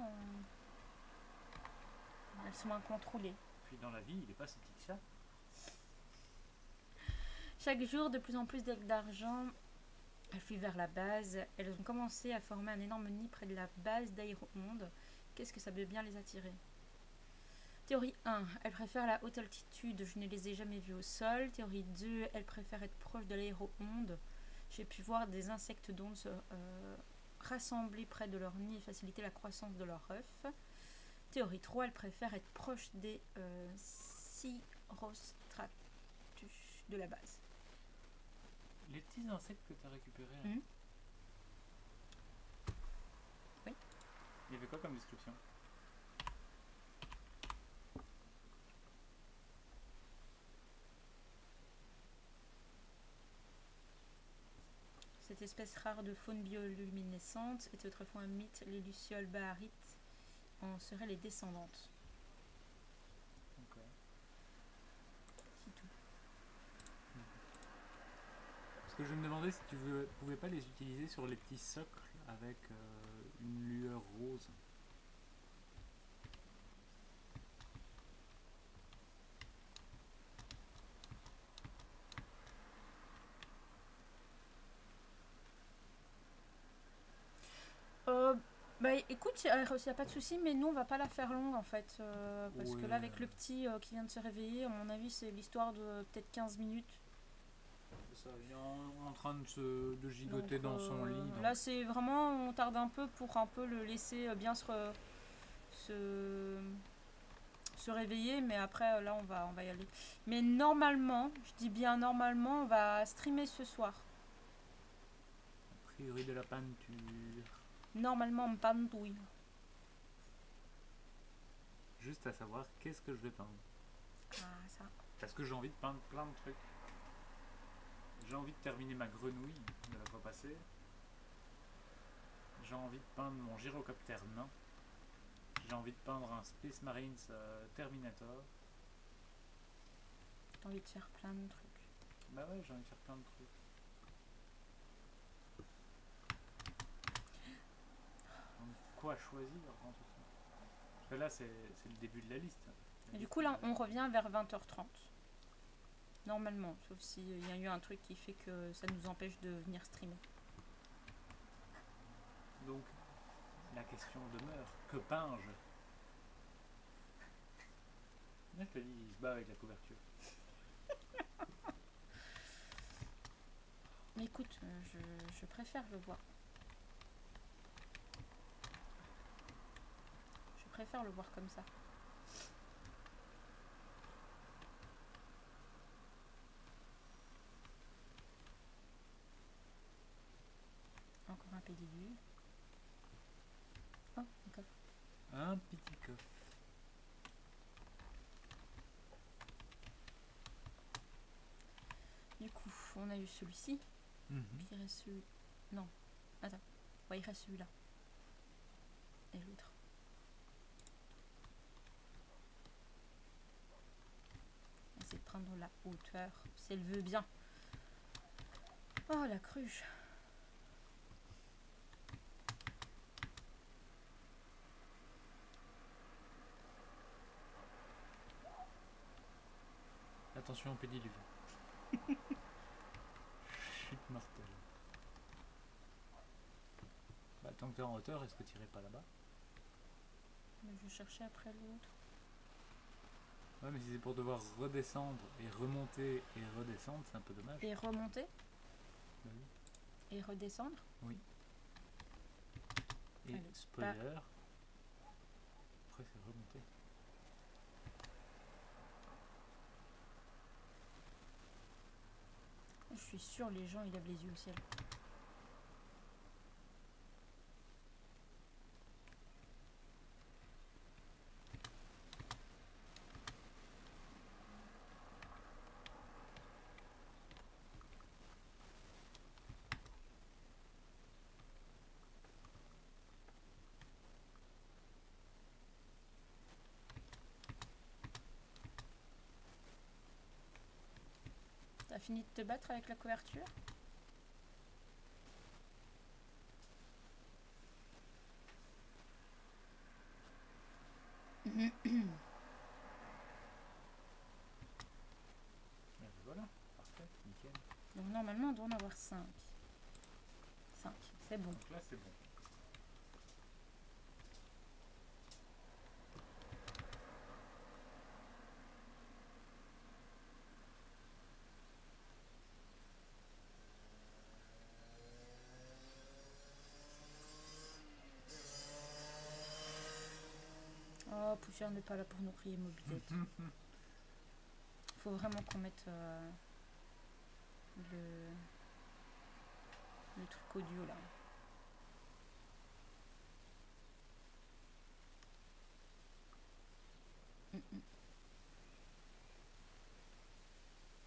Elles sont incontrôlées. Puis dans la vie, il n'est pas si petit que ça. Chaque jour, de plus en plus d'ailes d'argent fuient vers la base. Elles ont commencé à former un énorme nid près de la base d'Aéromonde. Qu'est-ce que ça veut bien les attirer? Théorie 1, elles préfèrent la haute altitude, je ne les ai jamais vues au sol. Théorie 2, elles préfèrent être proches de l'aéro-onde. J'ai pu voir des insectes d'onde se rassembler près de leur nid et faciliter la croissance de leurs œufs. Théorie 3, elle préfère être proche des Sirostratus de la base. Les petits insectes que tu as récupérés, là, Mhm. Oui. il y avait quoi comme description? Cette espèce rare de faune bioluminescente était autrefois un mythe. Les lucioles baharites en seraient les descendantes. Ok. C'est tout. Parce que je me demandais si tu pouvais pas les utiliser sur les petits socles avec une lueur rose. Bah écoute, il n'y a pas de souci, mais nous on va pas la faire longue en fait. Parce que là, avec le petit qui vient de se réveiller, à mon avis, c'est l'histoire de peut-être 15 minutes. Ça, il est en train de gigoter Donc, dans son lit. Donc... Là, c'est vraiment, on tarde un peu pour un peu le laisser bien se réveiller, mais après, là, on va y aller. Mais normalement, je dis bien normalement, on va streamer ce soir. A priori de la peinture. Normalement, on pandouille. Juste à savoir qu'est-ce que je vais peindre. Ah, ça. Parce que j'ai envie de peindre plein de trucs. J'ai envie de terminer ma grenouille de la fois passée. J'ai envie de peindre mon gyrocoptère nain. J'ai envie de peindre un Space Marines Terminator. J'ai envie de faire plein de trucs. Bah ouais, j'ai envie de faire plein de trucs. Donc, quoi choisir en tout ça? Parce que là, c'est le début de la liste. Et du coup, là, on revient vers 20h30. Normalement, sauf s'il y a eu un truc qui fait que ça nous empêche de venir streamer. Donc, la question demeure. Que peins-je? Là, je te dis, il se bat avec la couverture. Mais écoute, je préfère le voir. Je préfère le voir comme ça. Encore un pédicule. Oh, un coffre. Un petit coffre. Du coup, on a eu celui-ci. Mhm. Puis il reste celui... Non, attends. Ouais, il reste celui-là. Et l'autre. Essayer de prendre la hauteur, si elle veut bien. Oh, la cruche. Attention au pédiluve. Chute mortelle. Bah, tant que t'es en hauteur, est-ce que t'irais pas là-bas? Mais je cherchais après l'autre. Ouais, mais si c'est pour devoir redescendre et remonter et redescendre, c'est un peu dommage. Et remonter. Bah oui. Et redescendre. Oui. Et Allez, spoiler. Après, c'est remonter. Je suis sûre, les gens, ils lèvent les yeux au ciel. T'as fini de te battre avec la couverture? Et voilà, parfait, nickel. Donc normalement, on doit en avoir 5. 5, c'est bon. Donc là, c'est bon. poussière n'est pas là pour nous crier mobilette. Faut vraiment qu'on mette le truc audio là.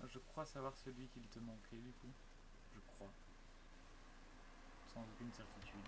Je crois savoir celui qu'il te manquait du coup. Je crois. Sans aucune certitude.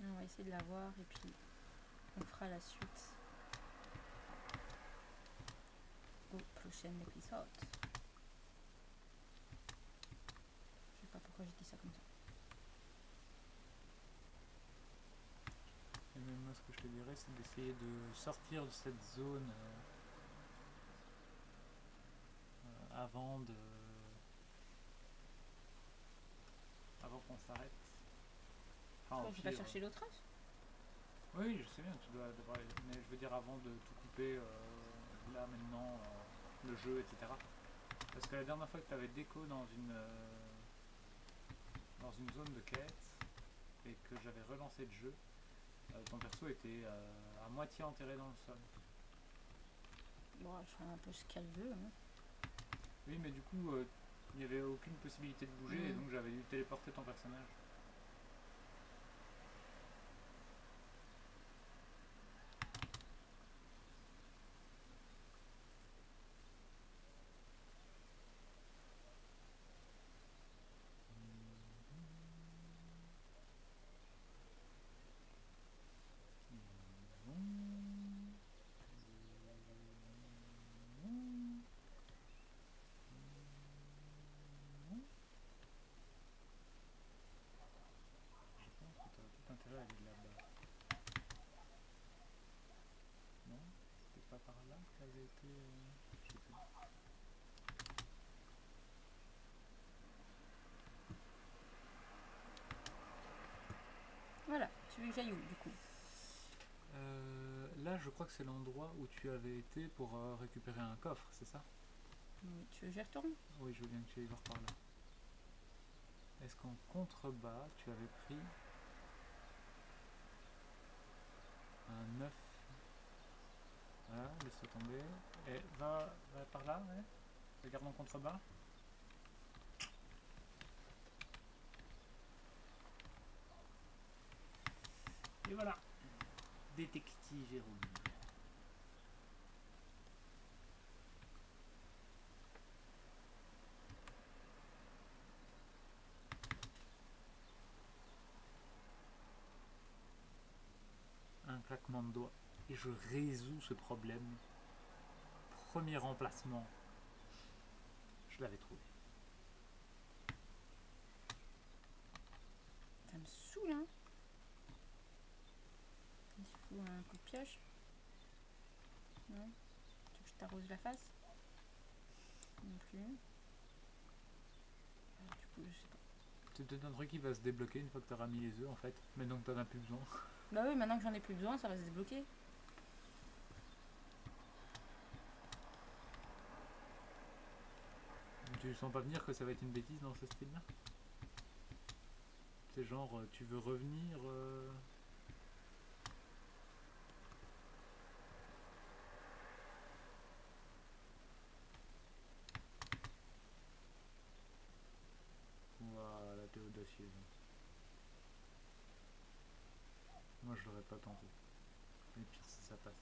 On va essayer de la voir et puis on fera la suite au prochain épisode. Je sais pas pourquoi j'ai dit ça comme ça. Et même moi, ce que je te dirais, c'est d'essayer de sortir de cette zone avant qu'on s'arrête. Enfin, Toi, je vais pas chercher l'autre trace. Oui, je sais bien, tu dois devoir aller. Mais je veux dire avant de tout couper, là maintenant, le jeu, etc. Parce que la dernière fois que tu avais déco dans une zone de quête et que j'avais relancé le jeu, ton perso était à moitié enterré dans le sol. Bon, elle fera un peu ce qu'elle veut. Hein. Oui, mais du coup, il n'y avait aucune possibilité de bouger et donc j'avais dû téléporter ton personnage. Intérêt à aller là-bas. Non? C'était pas par là que t'avais été... je sais plus. Voilà, tu veux que j'aille où du coup? Là, je crois que c'est l'endroit où tu avais été pour récupérer un coffre, c'est ça? Oui, tu veux que j'y retourne? Oui, je veux bien que tu ailles voir par là. Est-ce qu'en contrebas, tu avais pris un œuf? Voilà, laisse-le tomber. Et va par là, ouais. Regarde en contrebas. Et voilà. Détective héroïne. Un claquement de doigts. Et je résous ce problème. Premier emplacement. Je l'avais trouvé. Ça me saoule, hein. Il faut un coup de pioche. Non. Tu veux que je t'arrose la face? Non plus. Du coup, je sais pas. C'est peut-être un truc qui va se débloquer une fois que tu auras mis les œufs en fait. Mais donc t'en as plus besoin. Bah oui, maintenant que j'en ai plus besoin, ça va se débloquer. Tu sens pas venir que ça va être une bêtise dans ce style là? C'est genre tu veux revenir Voilà, t'es audacieuse. Moi je l'aurais pas tenté. Et puis si ça passe.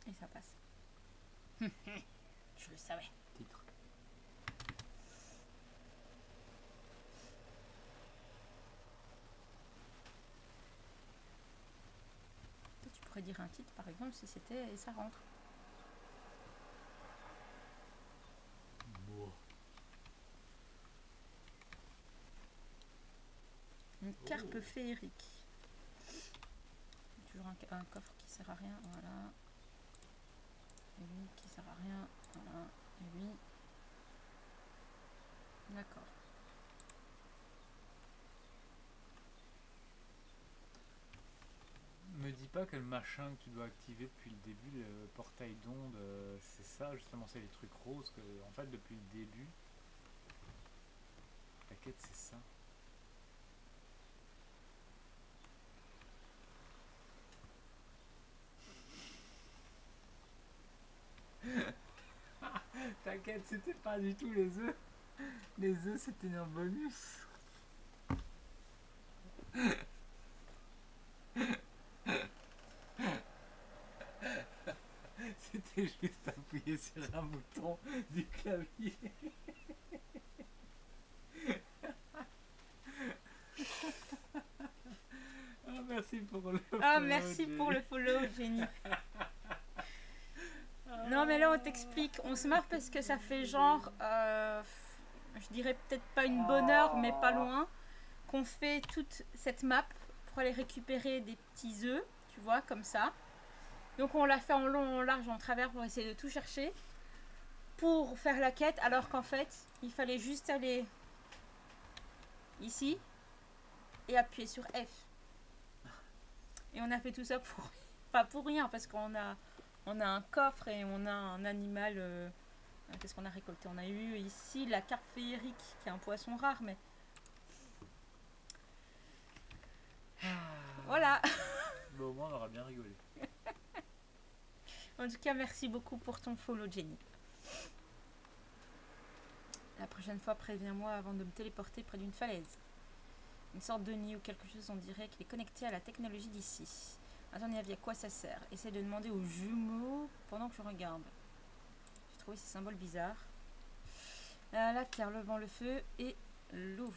Et ça passe. Je le savais. Titre. lire un titre, par exemple, si c'était... Et ça rentre. Bon. Une carpe féerique. Toujours un coffre qui sert à rien, voilà. Et lui qui sert à rien, voilà. Et lui... D'accord. Me dis pas que le machin que tu dois activer depuis le début, le portail d'onde, c'est ça justement, c'est les trucs roses que, en fait, depuis le début, la quête c'est ça. T'inquiète, c'était pas du tout les œufs. Les œufs c'était un bonus. C'était juste appuyer sur un bouton du clavier. Ah, merci pour le follow. Ah, merci pour le follow, Jenny. Non, mais là, on t'explique. On se marre parce que ça fait genre, je dirais peut-être pas une bonne heure, mais pas loin, qu'on fait toute cette map pour aller récupérer des petits œufs, tu vois, comme ça. Donc, on l'a fait en long, en large, en travers pour essayer de tout chercher pour faire la quête, alors qu'en fait, il fallait juste aller ici et appuyer sur F. Et on a fait tout ça pour... Pas pour rien, parce qu'on a un coffre et on a un animal... Qu'est-ce qu'on a récolté? On a eu ici la carpe féerique, qui est un poisson rare, mais... Voilà. Bon, au moins on aura bien rigolé. En tout cas, merci beaucoup pour ton follow, Jenny. La prochaine fois, préviens-moi avant de me téléporter près d'une falaise. Une sorte de nid ou quelque chose, on dirait qu'il est connecté à la technologie d'ici. À ton avis, à quoi ça sert? Essaye de demander aux jumeaux pendant que je regarde. J'ai trouvé ces symboles bizarres. La terre, le vent, le feu et l'eau.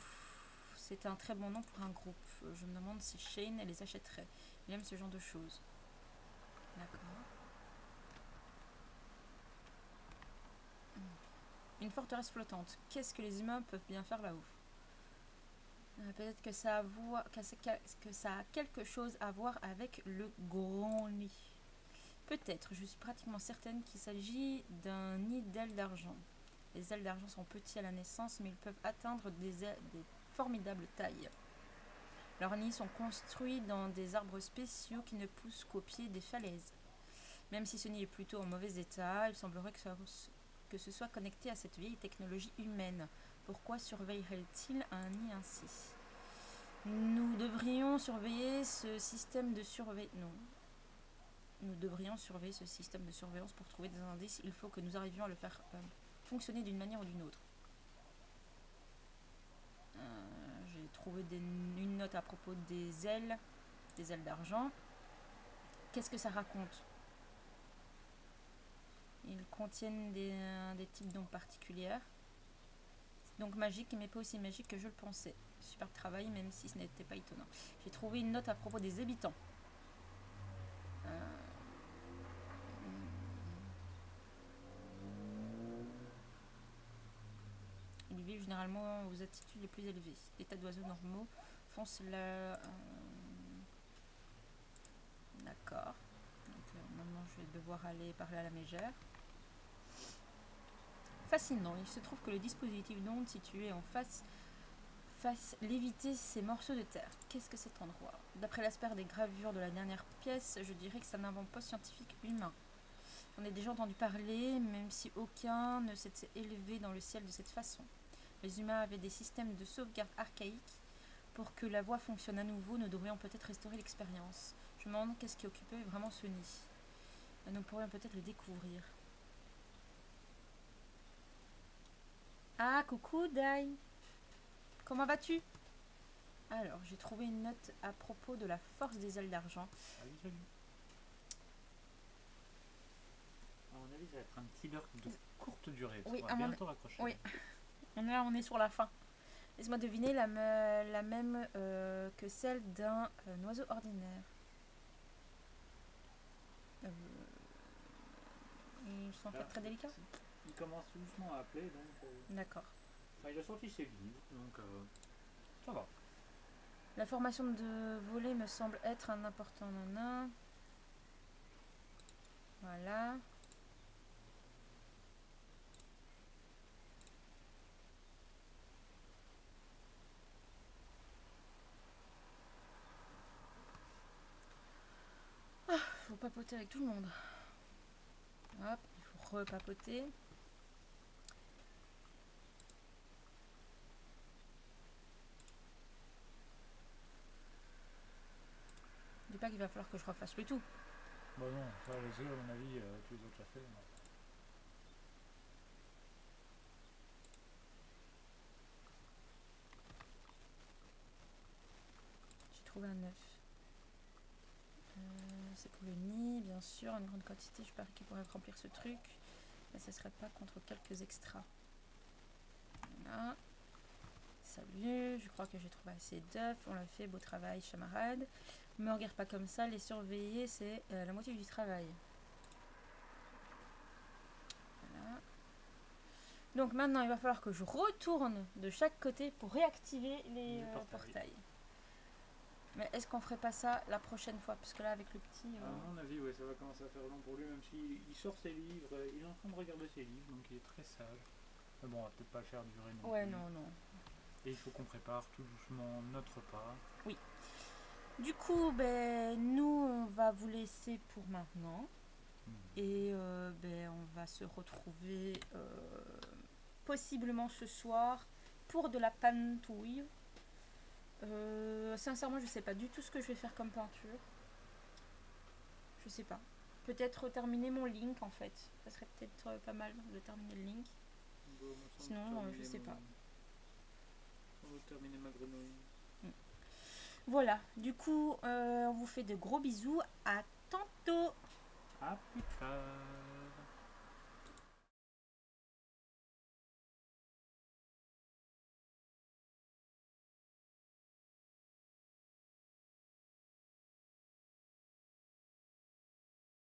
C'est un très bon nom pour un groupe. Je me demande si Shane les achèterait. Il aime ce genre de choses. D'accord. Une forteresse flottante. Qu'est-ce que les humains peuvent bien faire là-haut? Peut-être que ça a quelque chose à voir avec le grand nid. Peut-être, je suis pratiquement certaine qu'il s'agit d'un nid d'ailes d'argent. Les ailes d'argent sont petits à la naissance, mais ils peuvent atteindre des formidables tailles. Leurs nids sont construits dans des arbres spéciaux qui ne poussent qu'au pied des falaises. Même si ce nid est plutôt en mauvais état, il semblerait que ce soit connecté à cette vieille technologie humaine. Pourquoi surveillerait-il un nid ainsi? Nous devrions surveiller ce système de surveillance. Non. Nous devrions surveiller ce système de surveillance pour trouver des indices. Il faut que nous arrivions à le faire fonctionner d'une manière ou d'une autre. J'ai trouvé une note à propos des ailes d'argent. Qu'est-ce que ça raconte? Ils contiennent des types d'ondes particulières. Donc magique, mais pas aussi magique que je le pensais. Super travail, même si ce n'était pas étonnant. J'ai trouvé une note à propos des habitants. Ils vivent généralement aux altitudes les plus élevées. Les tas d'oiseaux normaux font cela... D'accord. Donc maintenant je vais devoir aller parler à la mégère. Fascinant. Il se trouve que le dispositif d'onde situé en face fasse léviter ces morceaux de terre. Qu'est-ce que cet endroit? D'après l'aspect des gravures de la dernière pièce, je dirais que c'est un avant-poste scientifique humain. J'en ai déjà entendu parler, même si aucun ne s'était élevé dans le ciel de cette façon. Les humains avaient des systèmes de sauvegarde archaïques. Pour que la voie fonctionne à nouveau, nous devrions peut-être restaurer l'expérience. Je me demande qu'est-ce qui occupait vraiment ce nid. Nous pourrions peut-être le découvrir. Ah, coucou Dai. Comment vas-tu? Alors, j'ai trouvé une note à propos de la force des ailes d'argent. Salut, salut. À mon avis, ça va être un petit lurk de courte durée. Oui, on va bientôt raccrocher. Oui, on est sur la fin. Laisse-moi deviner la même que celle d'un oiseau ordinaire. Ils sont en fait très délicats. Il commence tout doucement à appeler, donc... D'accord. il a sorti ses livres, donc ça va. La formation de volet me semble être un important nana. Voilà. Ah, faut papoter avec tout le monde. Hop, il faut repapoter. Je dis pas qu'il va falloir que je refasse le tout. Bon non, ça les yeux à mon avis, tu les as déjà fait. Non. J'ai trouvé un œuf. C'est pour le nid, bien sûr, une grande quantité. Je parie qu'il pourrait remplir ce truc. Mais ce serait pas contre quelques extras. Voilà. Salut, je crois que j'ai trouvé assez d'œufs. On l'a fait, beau travail, camarade. Ne me regarde pas comme ça, les surveiller, c'est la moitié du travail. Voilà. Donc maintenant, il va falloir que je retourne de chaque côté pour réactiver les portails. Mais est-ce qu'on ferait pas ça la prochaine fois? Parce que là, avec le petit... À mon avis, ouais, ça va commencer à faire long pour lui, même s'il sort ses livres, il est en train de regarder ses livres, donc il est très sage. Mais bon, on va peut-être pas le faire durer non Ouais, plus. non, non. Et il faut qu'on prépare tout doucement notre repas. Oui. Du coup, ben, nous, on va vous laisser pour maintenant. Et ben, on va se retrouver possiblement ce soir pour de la pantouille. Sincèrement, je sais pas du tout ce que je vais faire comme peinture. Je sais pas. Peut-être terminer mon link en fait. Ça serait peut-être pas mal de terminer le link. Bon, sinon, je sais pas. On va terminer ma grenouille. Voilà. Du coup, on vous fait de gros bisous. À tantôt. À plus tard.